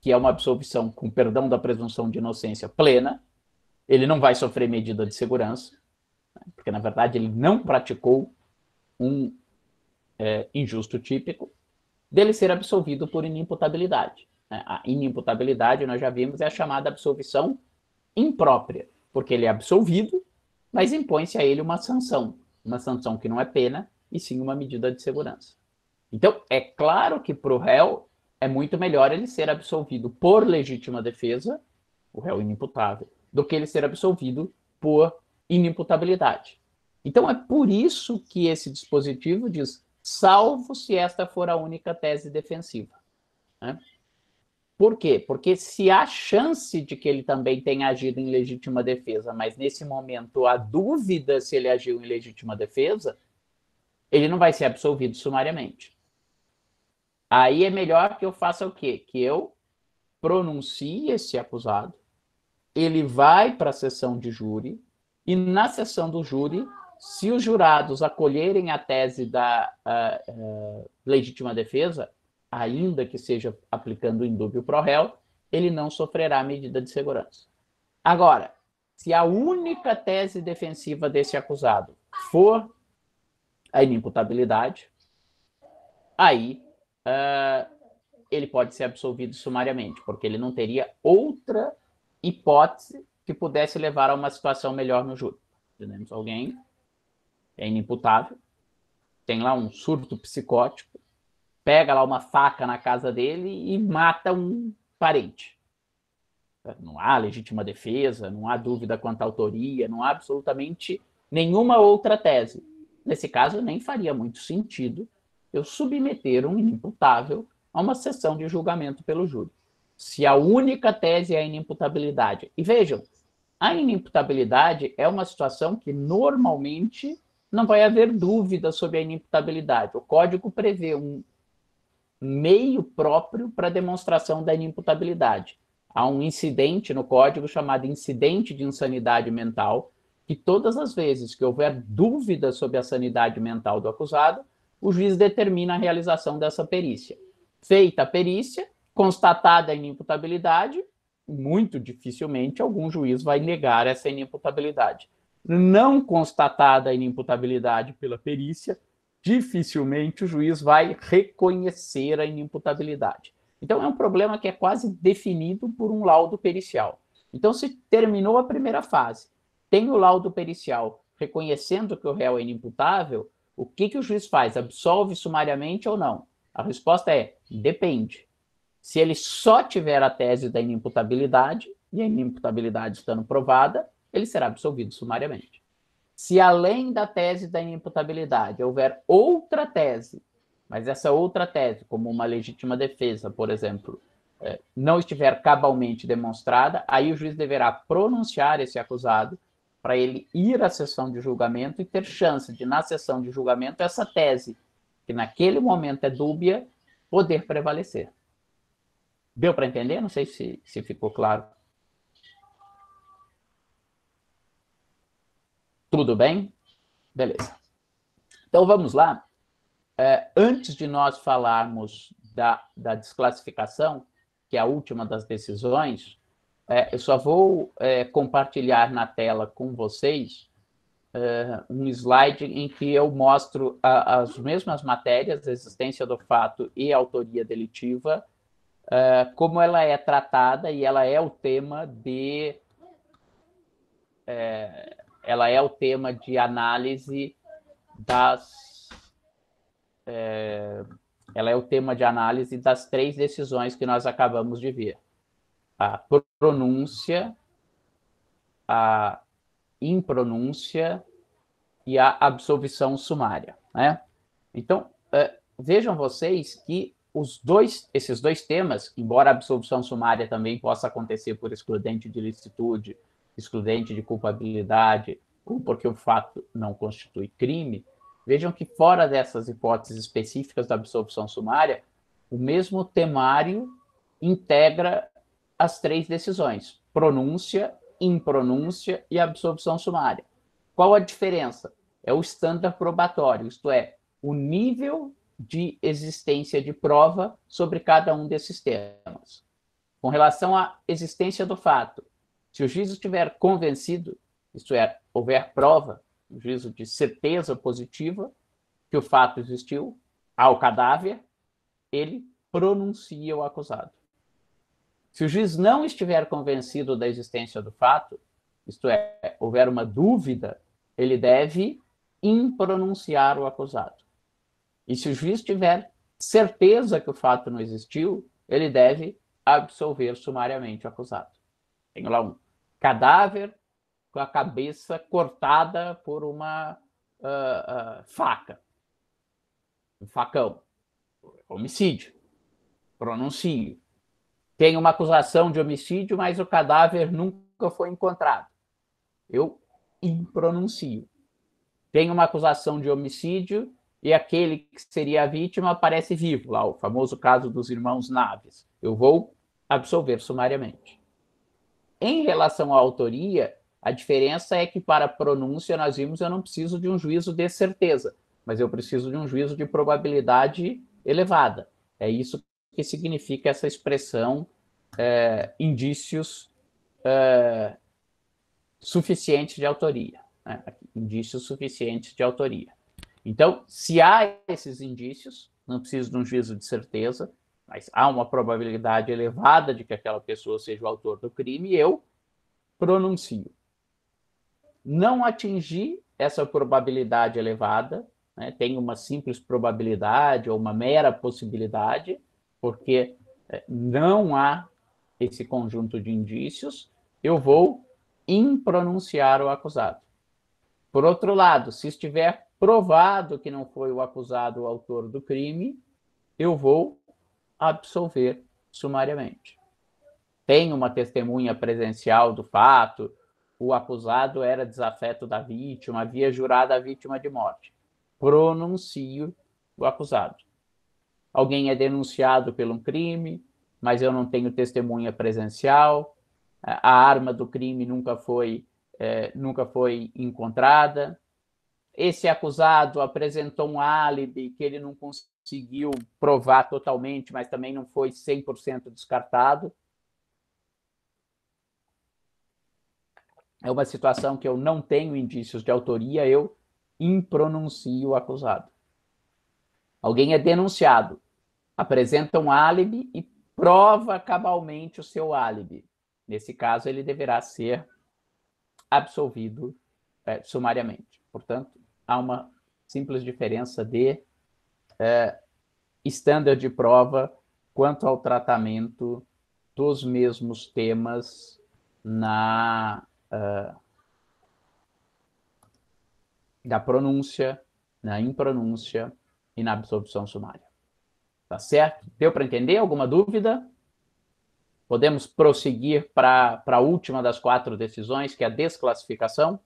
que é uma absolvição com perdão da presunção de inocência plena, ele não vai sofrer medida de segurança, porque, na verdade, ele não praticou um injusto típico, dele ser absolvido por inimputabilidade. A inimputabilidade, nós já vimos, é a chamada absolvição imprópria, porque ele é absolvido, mas impõe-se a ele uma sanção que não é pena, e sim uma medida de segurança. Então, é claro que para o réu é muito melhor ele ser absolvido por legítima defesa, o réu inimputável, do que ele ser absolvido por inimputabilidade. Então, é por isso que esse dispositivo diz, salvo se esta for a única tese defensiva. Né? Por quê? Porque se há chance de que ele também tenha agido em legítima defesa, mas nesse momento há dúvida se ele agiu em legítima defesa, ele não vai ser absolvido sumariamente. Aí é melhor que eu faça o quê? Que eu pronuncie esse acusado, ele vai para a sessão de júri, e na sessão do júri, se os jurados acolherem a tese da legítima defesa, ainda que seja aplicando o indúbio pro réu, ele não sofrerá medida de segurança. Agora, se a única tese defensiva desse acusado for a inimputabilidade, aí ele pode ser absolvido sumariamente, porque ele não teria outra hipótese que pudesse levar a uma situação melhor no júri. Entendemos? Alguém é inimputável, tem lá um surto psicótico, pega lá uma faca na casa dele e mata um parente. Não há legítima defesa, não há dúvida quanto à autoria, não há absolutamente nenhuma outra tese. Nesse caso, nem faria muito sentido eu submeter um inimputável a uma sessão de julgamento pelo júri. Se a única tese é a inimputabilidade. E vejam, a inimputabilidade é uma situação que normalmente não vai haver dúvida sobre a inimputabilidade. O Código prevê um meio próprio para demonstração da inimputabilidade. Há um incidente no Código chamado incidente de insanidade mental, que todas as vezes que houver dúvida sobre a sanidade mental do acusado, o juiz determina a realização dessa perícia. Feita a perícia, constatada a inimputabilidade, muito dificilmente algum juiz vai negar essa inimputabilidade. Não constatada a inimputabilidade pela perícia, dificilmente o juiz vai reconhecer a inimputabilidade. Então, é um problema que é quase definido por um laudo pericial. Então, se terminou a primeira fase, tem o laudo pericial reconhecendo que o réu é inimputável, o que o juiz faz? Absolve sumariamente ou não? A resposta é: depende. Se ele só tiver a tese da inimputabilidade, e a inimputabilidade estando provada, ele será absolvido sumariamente. Se além da tese da inimputabilidade houver outra tese, mas essa outra tese, como uma legítima defesa, por exemplo, não estiver cabalmente demonstrada, aí o juiz deverá pronunciar esse acusado para ele ir à sessão de julgamento e ter chance de, na sessão de julgamento, essa tese, que naquele momento é dúbia, poder prevalecer. Deu para entender? Não sei se ficou claro. Tudo bem? Beleza. Então, vamos lá. Antes de nós falarmos da desclassificação, que é a última das decisões, eu só vou compartilhar na tela com vocês um slide em que eu mostro as mesmas matérias, existência do fato e autoria delitiva, como ela é tratada, e ela é o tema de análise das três decisões que nós acabamos de ver: a pronúncia, a impronúncia e a absolvição sumária, né? Então, vejam vocês que esses dois temas, embora a absolvição sumária também possa acontecer por excludente de ilicitude, excludente de culpabilidade, ou porque o fato não constitui crime, vejam que fora dessas hipóteses específicas da absolvição sumária, o mesmo temário integra as três decisões: pronúncia, impronúncia e absolvição sumária. Qual a diferença? É o estándar probatório, isto é, o nível de existência de prova sobre cada um desses temas. Com relação à existência do fato, se o juiz estiver convencido, isto é, houver prova, um juízo de certeza positiva, que o fato existiu, ao cadáver, ele pronuncia o acusado. Se o juiz não estiver convencido da existência do fato, isto é, houver uma dúvida, ele deve impronunciar o acusado. E se o juiz tiver certeza que o fato não existiu, ele deve absolver sumariamente o acusado. Tenho lá um cadáver com a cabeça cortada por uma faca, um facão, homicídio, pronuncio. Tem uma acusação de homicídio, mas o cadáver nunca foi encontrado. Eu impronuncio. Tem uma acusação de homicídio e aquele que seria a vítima aparece vivo, lá o famoso caso dos irmãos Naves. Eu vou absolver sumariamente. Em relação à autoria, a diferença é que para a pronúncia, nós vimos, eu não preciso de um juízo de certeza, mas eu preciso de um juízo de probabilidade elevada. É isso que significa essa expressão indícios suficientes de autoria. Né? Indícios suficientes de autoria. Então, se há esses indícios, não preciso de um juízo de certeza, mas há uma probabilidade elevada de que aquela pessoa seja o autor do crime, eu pronuncio. Não atingir essa probabilidade elevada, né, tem uma simples probabilidade ou uma mera possibilidade, porque não há esse conjunto de indícios, eu vou impronunciar o acusado. Por outro lado, se estiver provado que não foi o acusado o autor do crime, eu vou absolver sumariamente. Tem uma testemunha presencial do fato, o acusado era desafeto da vítima, havia jurado a vítima de morte. Pronuncio o acusado. Alguém é denunciado por um crime, mas eu não tenho testemunha presencial, a arma do crime nunca foi nunca foi encontrada. Esse acusado apresentou um álibi que ele não conseguiu provar totalmente, mas também não foi 100% descartado. É uma situação que eu não tenho indícios de autoria, eu impronuncio o acusado. Alguém é denunciado, apresenta um álibi e prova cabalmente o seu álibi. Nesse caso, ele deverá ser absolvido sumariamente. Portanto, há uma simples diferença de standard de prova quanto ao tratamento dos mesmos temas da pronúncia, na impronúncia e na absolvição sumária. Tá certo? Deu para entender? Alguma dúvida? Podemos prosseguir para a última das 4 decisões, que é a desclassificação?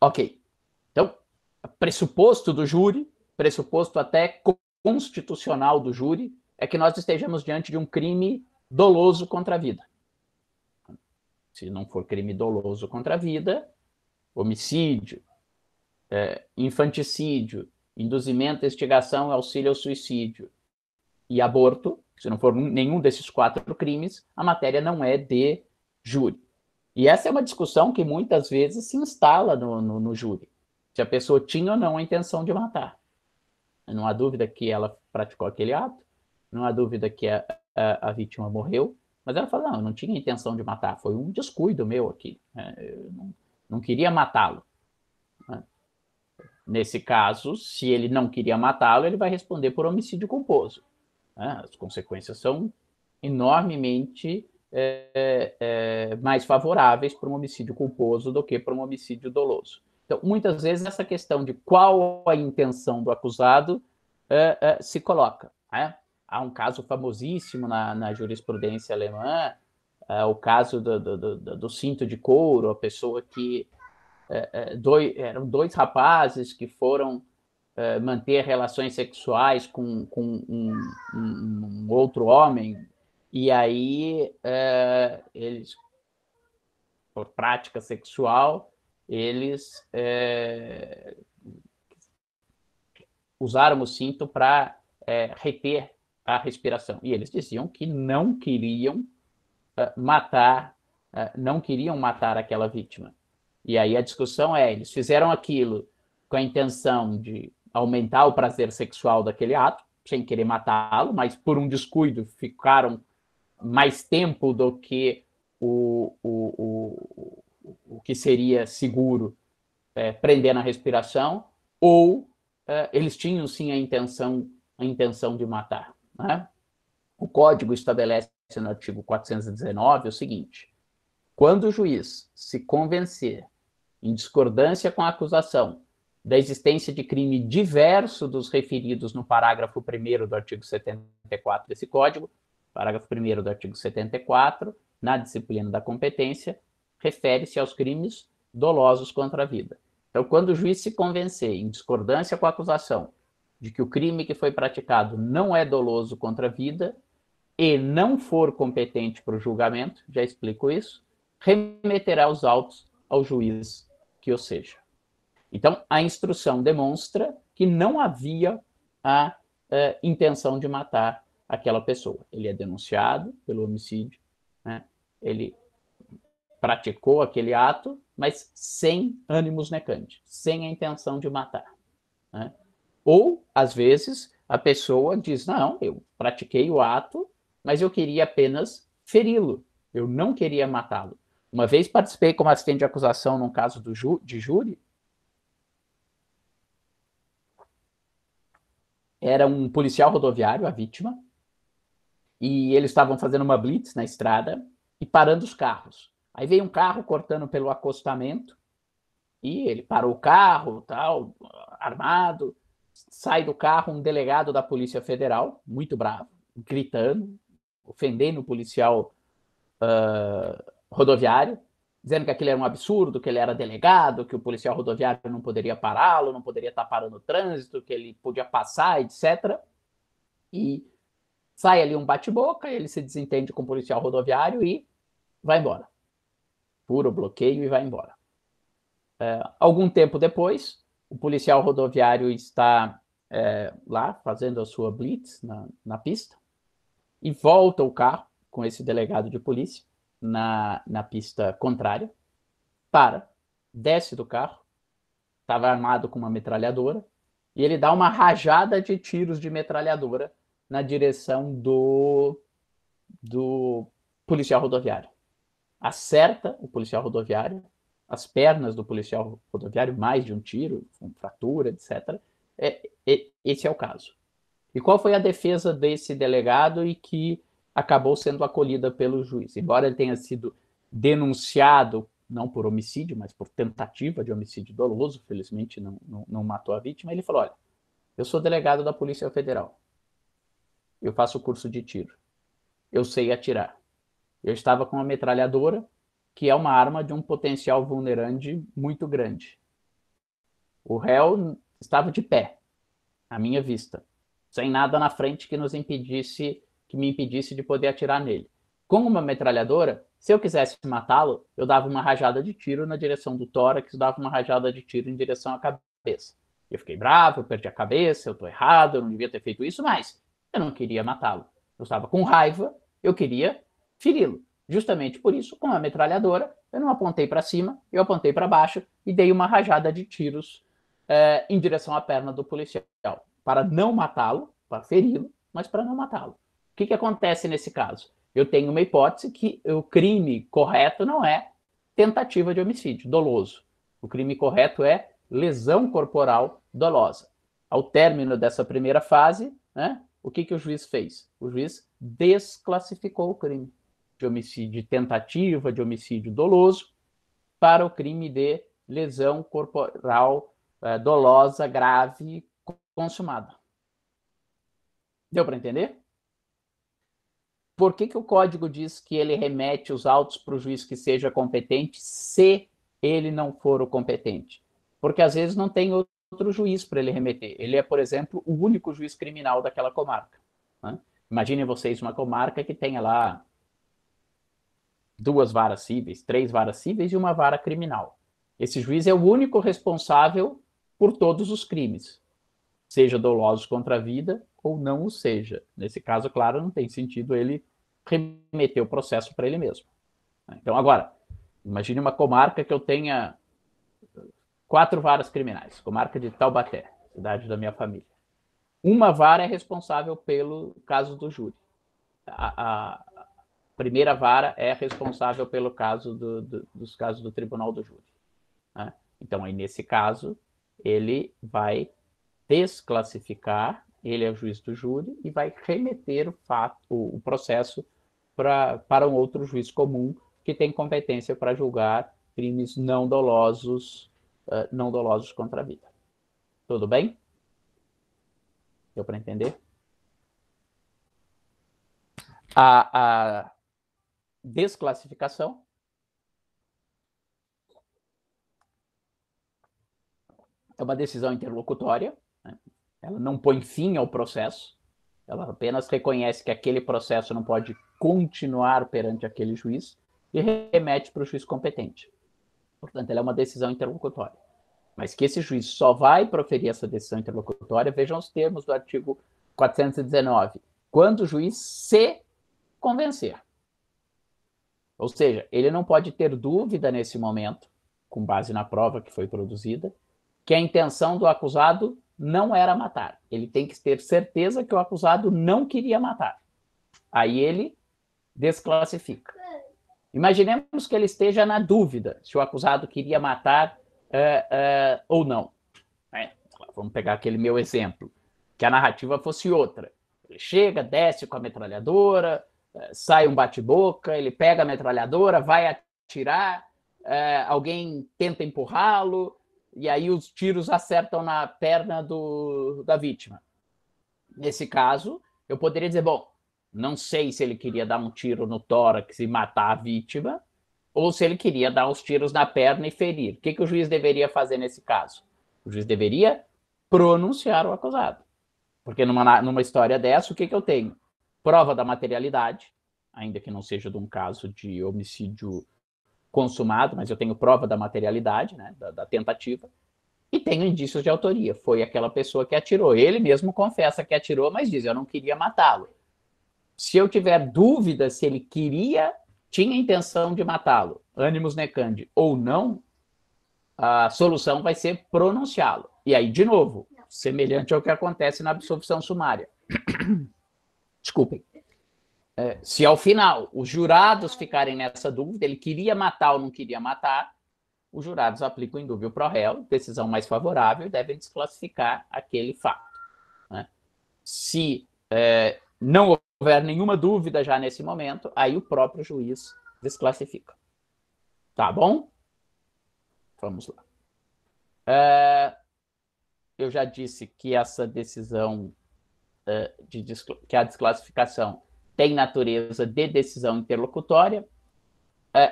Ok. Então, pressuposto do júri, pressuposto até constitucional do júri, é que nós estejamos diante de um crime doloso contra a vida. Se não for crime doloso contra a vida, homicídio, infanticídio, induzimento, instigação, auxílio ao suicídio e aborto, se não for nenhum desses 4 crimes, a matéria não é de júri. E essa é uma discussão que muitas vezes se instala no júri. Se a pessoa tinha ou não a intenção de matar. Não há dúvida que ela praticou aquele ato, não há dúvida que a vítima morreu, mas ela fala, não, eu não tinha intenção de matar, foi um descuido meu aqui, eu não queria matá-lo. Nesse caso, se ele não queria matá-lo, ele vai responder por homicídio culposo. As consequências são enormemente mais favoráveis para um homicídio culposo do que para um homicídio doloso. Então, muitas vezes, essa questão de qual a intenção do acusado se coloca. Há um caso famosíssimo na jurisprudência alemã, o caso do cinto de couro, a pessoa que... eram 2 rapazes que foram manter relações sexuais com um outro homem, e aí eles, por prática sexual, eles usaram o cinto para reter a respiração. E eles diziam que não queriam matar aquela vítima. E aí a discussão eles fizeram aquilo com a intenção de aumentar o prazer sexual daquele ato, sem querer matá-lo, mas por um descuido ficaram mais tempo do que o que seria seguro prender na respiração, ou eles tinham sim a intenção de matar. Né? O Código estabelece no artigo 419 o seguinte: quando o juiz se convencer, em discordância com a acusação, da existência de crime diverso dos referidos no parágrafo 1º do artigo 74 desse Código, parágrafo 1º do artigo 74, na disciplina da competência, refere-se aos crimes dolosos contra a vida. Então, quando o juiz se convencer, em discordância com a acusação, de que o crime que foi praticado não é doloso contra a vida e não for competente para o julgamento, já explico isso, remeterá os autos ao juiz que o seja. Então, a instrução demonstra que não havia a intenção de matar aquela pessoa. Ele é denunciado pelo homicídio, né? Ele praticou aquele ato, mas sem ânimos necandi, sem a intenção de matar. Né? Ou, às vezes, a pessoa diz, não, eu pratiquei o ato, mas eu queria apenas feri-lo, eu não queria matá-lo. Uma vez participei como assistente de acusação num caso de júri. Era um policial rodoviário, a vítima, e eles estavam fazendo uma blitz na estrada e parando os carros. Aí veio um carro cortando pelo acostamento e ele parou o carro, tal, armado, sai do carro um delegado da Polícia Federal, muito bravo, gritando, ofendendo o policial rodoviário, dizendo que aquilo era um absurdo, que ele era delegado, que o policial rodoviário não poderia pará-lo, não poderia estar parando o trânsito, que ele podia passar, etc. E sai ali um bate-boca, ele se desentende com o policial rodoviário e vai embora. fura o bloqueio e vai embora. Algum tempo depois, o policial rodoviário está lá fazendo a sua blitz na pista e volta o carro com esse delegado de polícia na pista contrária, desce do carro, estava armado com uma metralhadora, e ele dá uma rajada de tiros de metralhadora na direção do policial rodoviário. Acerta o policial rodoviário, as pernas do policial rodoviário, mais de um tiro, com fratura, etc. Esse é o caso. E qual foi a defesa desse delegado e que acabou sendo acolhida pelo juiz? Embora ele tenha sido denunciado, não por homicídio, mas por tentativa de homicídio doloso, felizmente não matou a vítima, ele falou, olha, eu sou delegado da Polícia Federal, eu faço curso de tiro, eu sei atirar, eu estava com uma metralhadora, que é uma arma de um potencial vulnerante muito grande. O réu estava de pé, à minha vista, sem nada na frente que me impedisse de poder atirar nele. Com uma metralhadora, se eu quisesse matá-lo, eu dava uma rajada de tiro na direção do tórax, dava uma rajada de tiro em direção à cabeça. Eu fiquei bravo, eu perdi a cabeça, eu estou errado, eu não devia ter feito isso, mas eu não queria matá-lo. Eu estava com raiva, eu queria feri-lo. Justamente por isso, com a metralhadora, eu não apontei para cima, eu apontei para baixo e dei uma rajada de tiros em direção à perna do policial, para não matá-lo, para feri-lo, mas para não matá-lo. O que acontece nesse caso? Eu tenho uma hipótese que o crime correto não é tentativa de homicídio doloso. O crime correto é lesão corporal dolosa. Ao término dessa primeira fase, né, o que o juiz fez? O juiz desclassificou o crime de homicídio, de tentativa de homicídio doloso para o crime de lesão corporal dolosa, grave, consumada. Deu para entender? Por que o código diz que ele remete os autos para o juiz que seja competente se ele não for o competente? Porque às vezes não tem outro juiz para ele remeter. Ele é, por exemplo, o único juiz criminal daquela comarca. Né? Imaginem vocês uma comarca que tenha lá 2 varas cíveis, 3 varas cíveis e uma vara criminal. Esse juiz é o único responsável por todos os crimes, seja dolosos contra a vida ou não o seja. Nesse caso, claro, não tem sentido ele remeter o processo para ele mesmo. Então, agora, imagine uma comarca que eu tenha 4 varas criminais, comarca de Taubaté, cidade da minha família. Uma vara é responsável pelo caso do júri. A primeira vara é responsável pelo caso dos casos do tribunal do júri. Né? Então, aí, nesse caso, ele vai desclassificar, ele é o juiz do júri, e vai remeter o processo para um outro juiz comum que tem competência para julgar crimes não dolosos contra a vida. Tudo bem? Deu para entender? A desclassificação é uma decisão interlocutória, né? Ela não põe fim ao processo, ela apenas reconhece que aquele processo não pode continuar perante aquele juiz e remete para o juiz competente. Portanto, ela é uma decisão interlocutória. Mas que esse juiz só vai proferir essa decisão interlocutória, vejam os termos do artigo 419, quando o juiz se convencer. Ou seja, ele não pode ter dúvida nesse momento, com base na prova que foi produzida, que a intenção do acusado não era matar. Ele tem que ter certeza que o acusado não queria matar. Aí ele desclassifica. Imaginemos que ele esteja na dúvida se o acusado queria matar ou não. Vamos pegar aquele meu exemplo, que a narrativa fosse outra. Ele chega, desce com a metralhadora, sai um bate-boca, ele pega a metralhadora, vai atirar, alguém tenta empurrá-lo, e aí os tiros acertam na perna da vítima. Nesse caso, eu poderia dizer, bom, não sei se ele queria dar um tiro no tórax e matar a vítima, ou se ele queria dar os tiros na perna e ferir. O que o juiz deveria fazer nesse caso? O juiz deveria pronunciar o acusado. Porque numa história dessa, o que eu tenho? Prova da materialidade, ainda que não seja de um caso de homicídio consumado, mas eu tenho prova da materialidade, né, da tentativa, e tenho indícios de autoria. Foi aquela pessoa que atirou. Ele mesmo confessa que atirou, mas diz, eu não queria matá-lo. Se eu tiver dúvida se ele tinha intenção de matá-lo, animus necandi, ou não, a solução vai ser pronunciá-lo. E aí, de novo, semelhante ao que acontece na absolvição sumária. Desculpem. Se ao final os jurados ficarem nessa dúvida, ele queria matar ou não queria matar, os jurados aplicam o indúbio pro réu, decisão mais favorável, e devem desclassificar aquele fato. Né? Se não houver nenhuma dúvida já nesse momento, aí o próprio juiz desclassifica. Tá bom? Vamos lá. Eu já disse que essa decisão, que a desclassificação tem natureza de decisão interlocutória.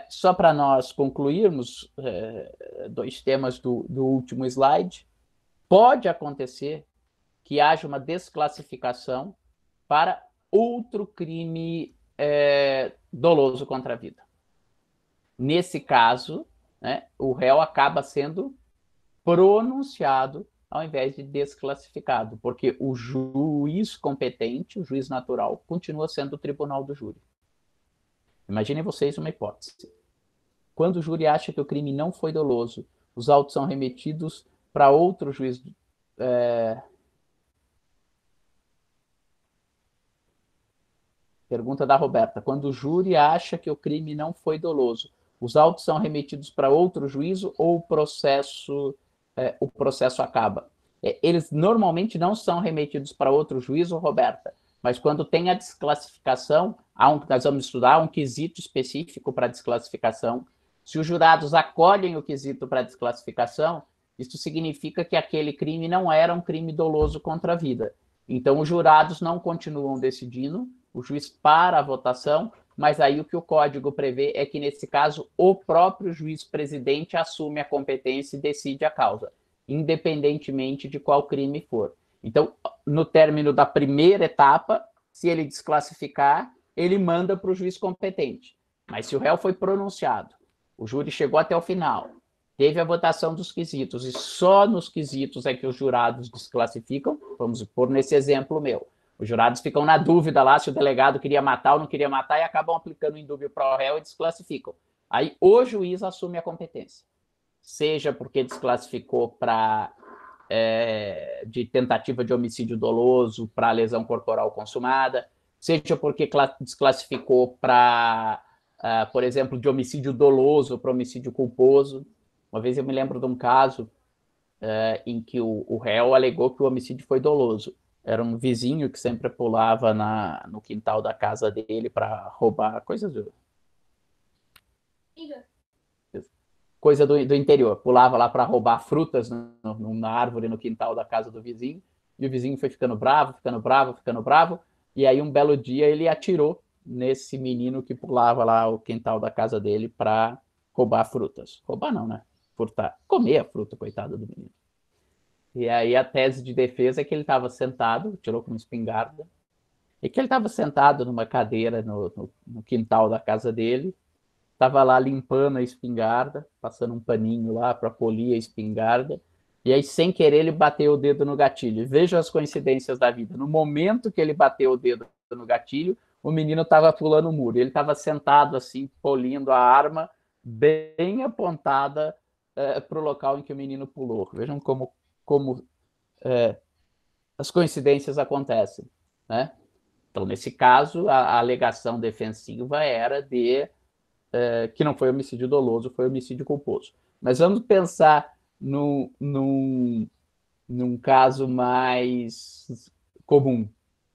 Só para nós concluirmos, 2 temas do último slide, pode acontecer que haja uma desclassificação para outro crime doloso contra a vida. Nesse caso, né, o réu acaba sendo pronunciado ao invés de desclassificado, porque o juiz competente, o juiz natural, continua sendo o tribunal do júri. Imaginem vocês uma hipótese. Quando o júri acha que o crime não foi doloso, os autos são remetidos para outro juiz. Pergunta da Roberta. Quando o júri acha que o crime não foi doloso, os autos são remetidos para outro juízo ou o processo acaba? Eles normalmente não são remetidos para outro juízo, Roberta, mas quando tem a desclassificação, nós vamos estudar um quesito específico para desclassificação. Se os jurados acolhem o quesito para desclassificação, isso significa que aquele crime não era um crime doloso contra a vida. Então, os jurados não continuam decidindo, o juiz para a votação, mas aí o que o código prevê é que, nesse caso, o próprio juiz presidente assume a competência e decide a causa, independentemente de qual crime for. Então, no término da primeira etapa, se ele desclassificar, ele manda para o juiz competente. Mas se o réu foi pronunciado, o júri chegou até o final, teve a votação dos quesitos, e só nos quesitos é que os jurados desclassificam, vamos pôr nesse exemplo meu, os jurados ficam na dúvida lá se o delegado queria matar ou não queria matar e acabam aplicando o indúbio pro réu e desclassificam. Aí o juiz assume a competência. Seja porque desclassificou de tentativa de homicídio doloso para lesão corporal consumada, seja porque desclassificou para, por exemplo, de homicídio doloso para homicídio culposo. Uma vez eu me lembro de um caso em que o réu alegou que o homicídio foi doloso. Era um vizinho que sempre pulava no quintal da casa dele para roubar coisas coisa do interior. Pulava lá para roubar frutas na árvore no quintal da casa do vizinho, e o vizinho foi ficando bravo, e aí um belo dia ele atirou nesse menino que pulava lá o quintal da casa dele para roubar frutas. Roubar não, né? Furtar. Comer a fruta, coitado do menino. E aí a tese de defesa é que ele estava sentado, tirou com uma espingarda, e que ele estava sentado numa cadeira no quintal da casa dele, estava lá limpando a espingarda, passando um paninho lá para polir a espingarda, e aí, sem querer, ele bateu o dedo no gatilho. Veja as coincidências da vida. No momento que ele bateu o dedo no gatilho, o menino estava pulando o muro. Ele estava sentado, assim, polindo a arma, bem apontada para o local em que o menino pulou. Vejam como as coincidências acontecem, né? Então, nesse caso, a alegação defensiva era que não foi homicídio doloso, foi homicídio culposo. Mas vamos pensar num caso mais comum,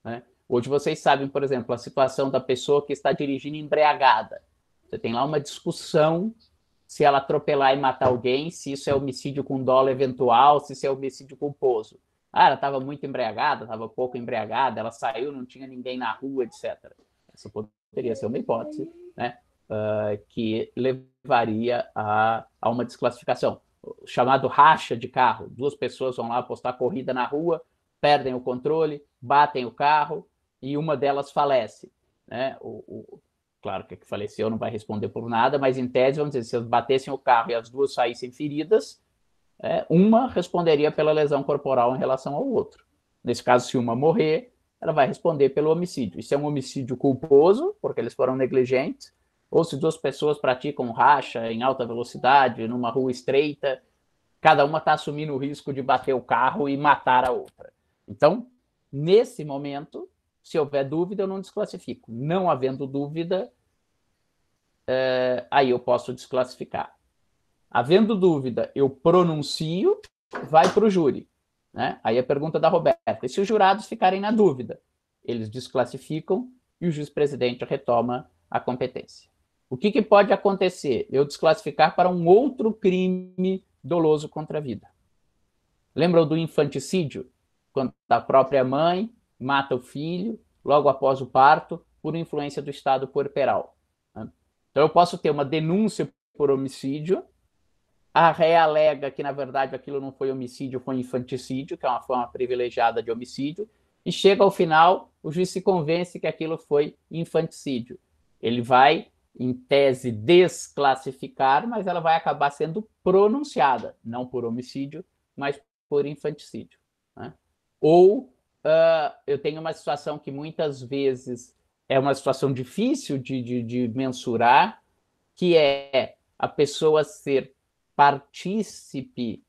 né? Hoje vocês sabem, por exemplo, a situação da pessoa que está dirigindo embriagada. Você tem lá uma discussão se ela atropelar e matar alguém, se isso é homicídio com dolo eventual, se isso é homicídio culposo. Ela estava muito embriagada, estava pouco embriagada, ela saiu, não tinha ninguém na rua, etc. Essa poderia ser uma hipótese, né? Que levaria a uma desclassificação. O chamado racha de carro. 2 pessoas vão lá apostar corrida na rua, perdem o controle, batem o carro e uma delas falece, né? claro que a que faleceu não vai responder por nada, mas em tese, vamos dizer, se eles batessem o carro e as duas saíssem feridas, uma responderia pela lesão corporal em relação ao outro. Nesse caso, se uma morrer, ela vai responder pelo homicídio. Isso é um homicídio culposo, porque eles foram negligentes, ou se duas pessoas praticam racha em alta velocidade, numa rua estreita, cada uma está assumindo o risco de bater o carro e matar a outra. Então, nesse momento, se houver dúvida, eu não desclassifico. Não havendo dúvida, aí eu posso desclassificar. Havendo dúvida, eu pronuncio, vai para o júri. Né? Aí a pergunta da Roberta: e se os jurados ficarem na dúvida? Eles desclassificam e o juiz-presidente retoma a competência. O que pode acontecer? Eu desclassificar para um outro crime doloso contra a vida. Lembram do infanticídio? Quando a própria mãe mata o filho logo após o parto por influência do estado puerperal. Né? Então eu posso ter uma denúncia por homicídio, a ré alega que, na verdade, aquilo não foi homicídio, foi infanticídio, que é uma forma privilegiada de homicídio, e chega ao final, o juiz se convence que aquilo foi infanticídio. Ele vai, em tese, desclassificar, mas ela vai acabar sendo pronunciada, não por homicídio, mas por infanticídio. Né? Ou eu tenho uma situação que muitas vezes é uma situação difícil de mensurar, que é a pessoa ser partícipe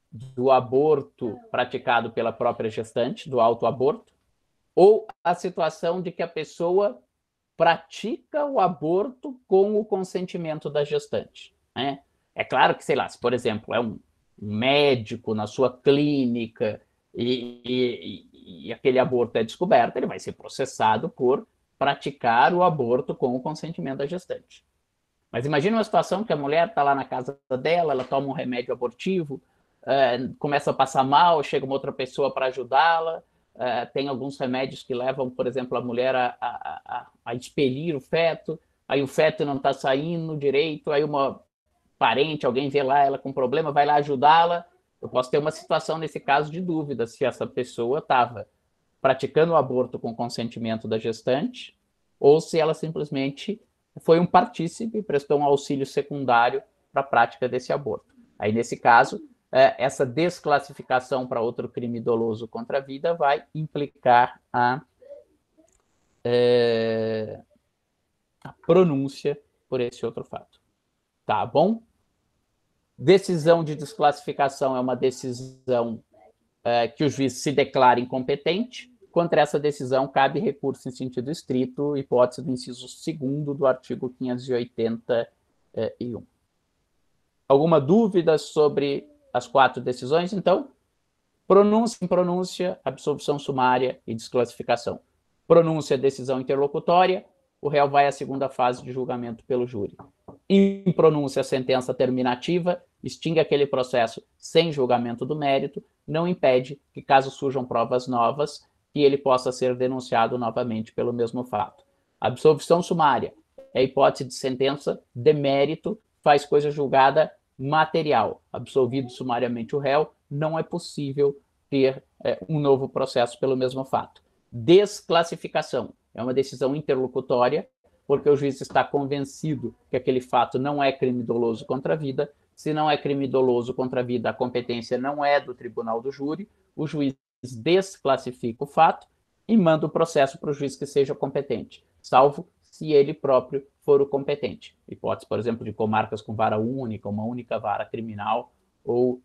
do aborto praticado pela própria gestante, do autoaborto, ou a situação de que a pessoa pratica o aborto com o consentimento da gestante. Né? É claro que, sei lá, se, por exemplo, é um médico na sua clínica e aquele aborto é descoberto, ele vai ser processado por praticar o aborto com o consentimento da gestante. Mas imagina uma situação que a mulher está lá na casa dela, ela toma um remédio abortivo, começa a passar mal, chega uma outra pessoa para ajudá-la, tem alguns remédios que levam, por exemplo, a mulher a expelir o feto, aí o feto não está saindo direito, aí uma parente, alguém vê lá ela com problema, vai lá ajudá-la. Eu posso ter uma situação, nesse caso, de dúvida se essa pessoa estava praticando o aborto com consentimento da gestante ou se ela simplesmente foi um partícipe e prestou um auxílio secundário para a prática desse aborto. Aí, nesse caso, essa desclassificação para outro crime doloso contra a vida vai implicar a pronúncia por esse outro fato. Tá bom? Decisão de desclassificação é uma decisão que o juiz se declara incompetente. Contra essa decisão, cabe recurso em sentido estrito, hipótese do inciso 2º do artigo 581. Alguma dúvida sobre as 4 decisões? Então, pronúncia, impronúncia, absolvição sumária e desclassificação. Pronúncia, decisão interlocutória, o réu vai à segunda fase de julgamento pelo júri. Impronúncia, sentença terminativa, extingue aquele processo sem julgamento do mérito, não impede que, caso surjam provas novas, que ele possa ser denunciado novamente pelo mesmo fato. Absolvição sumária é hipótese de sentença de mérito, faz coisa julgada material. Absolvido sumariamente o réu, não é possível ter um novo processo pelo mesmo fato. Desclassificação é uma decisão interlocutória, porque o juiz está convencido que aquele fato não é crime doloso contra a vida. Se não é crime doloso contra a vida, a competência não é do tribunal do júri, o juiz desclassifica o fato e manda o processo para o juiz que seja competente, salvo se ele próprio for o competente. Hipótese, por exemplo, de comarcas com vara única, uma única vara criminal ou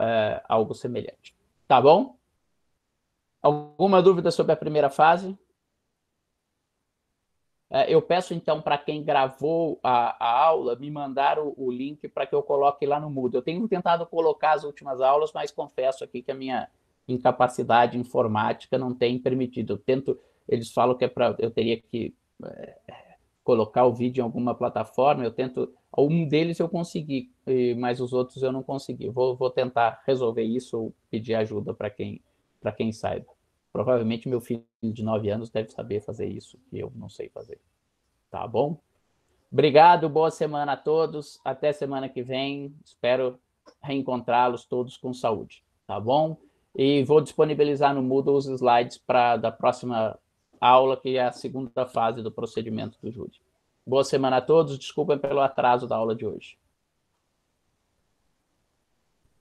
algo semelhante. Tá bom? Alguma dúvida sobre a primeira fase? Eu peço, então, para quem gravou a aula, me mandar o link para que eu coloque lá no Moodle. Eu tenho tentado colocar as últimas aulas, mas confesso aqui que a minha incapacidade informática não tem permitido. Eles falam que eu teria que colocar o vídeo em alguma plataforma, eu tento, um deles eu consegui, mas os outros eu não consegui. Vou tentar resolver isso ou pedir ajuda para quem saiba. Provavelmente meu filho de 9 anos deve saber fazer isso, que eu não sei fazer. Tá bom? Obrigado, boa semana a todos. Até semana que vem. Espero reencontrá-los todos com saúde. Tá bom? E vou disponibilizar no Moodle os slides da próxima aula, que é a segunda fase do procedimento do júri. Boa semana a todos. Desculpem pelo atraso da aula de hoje.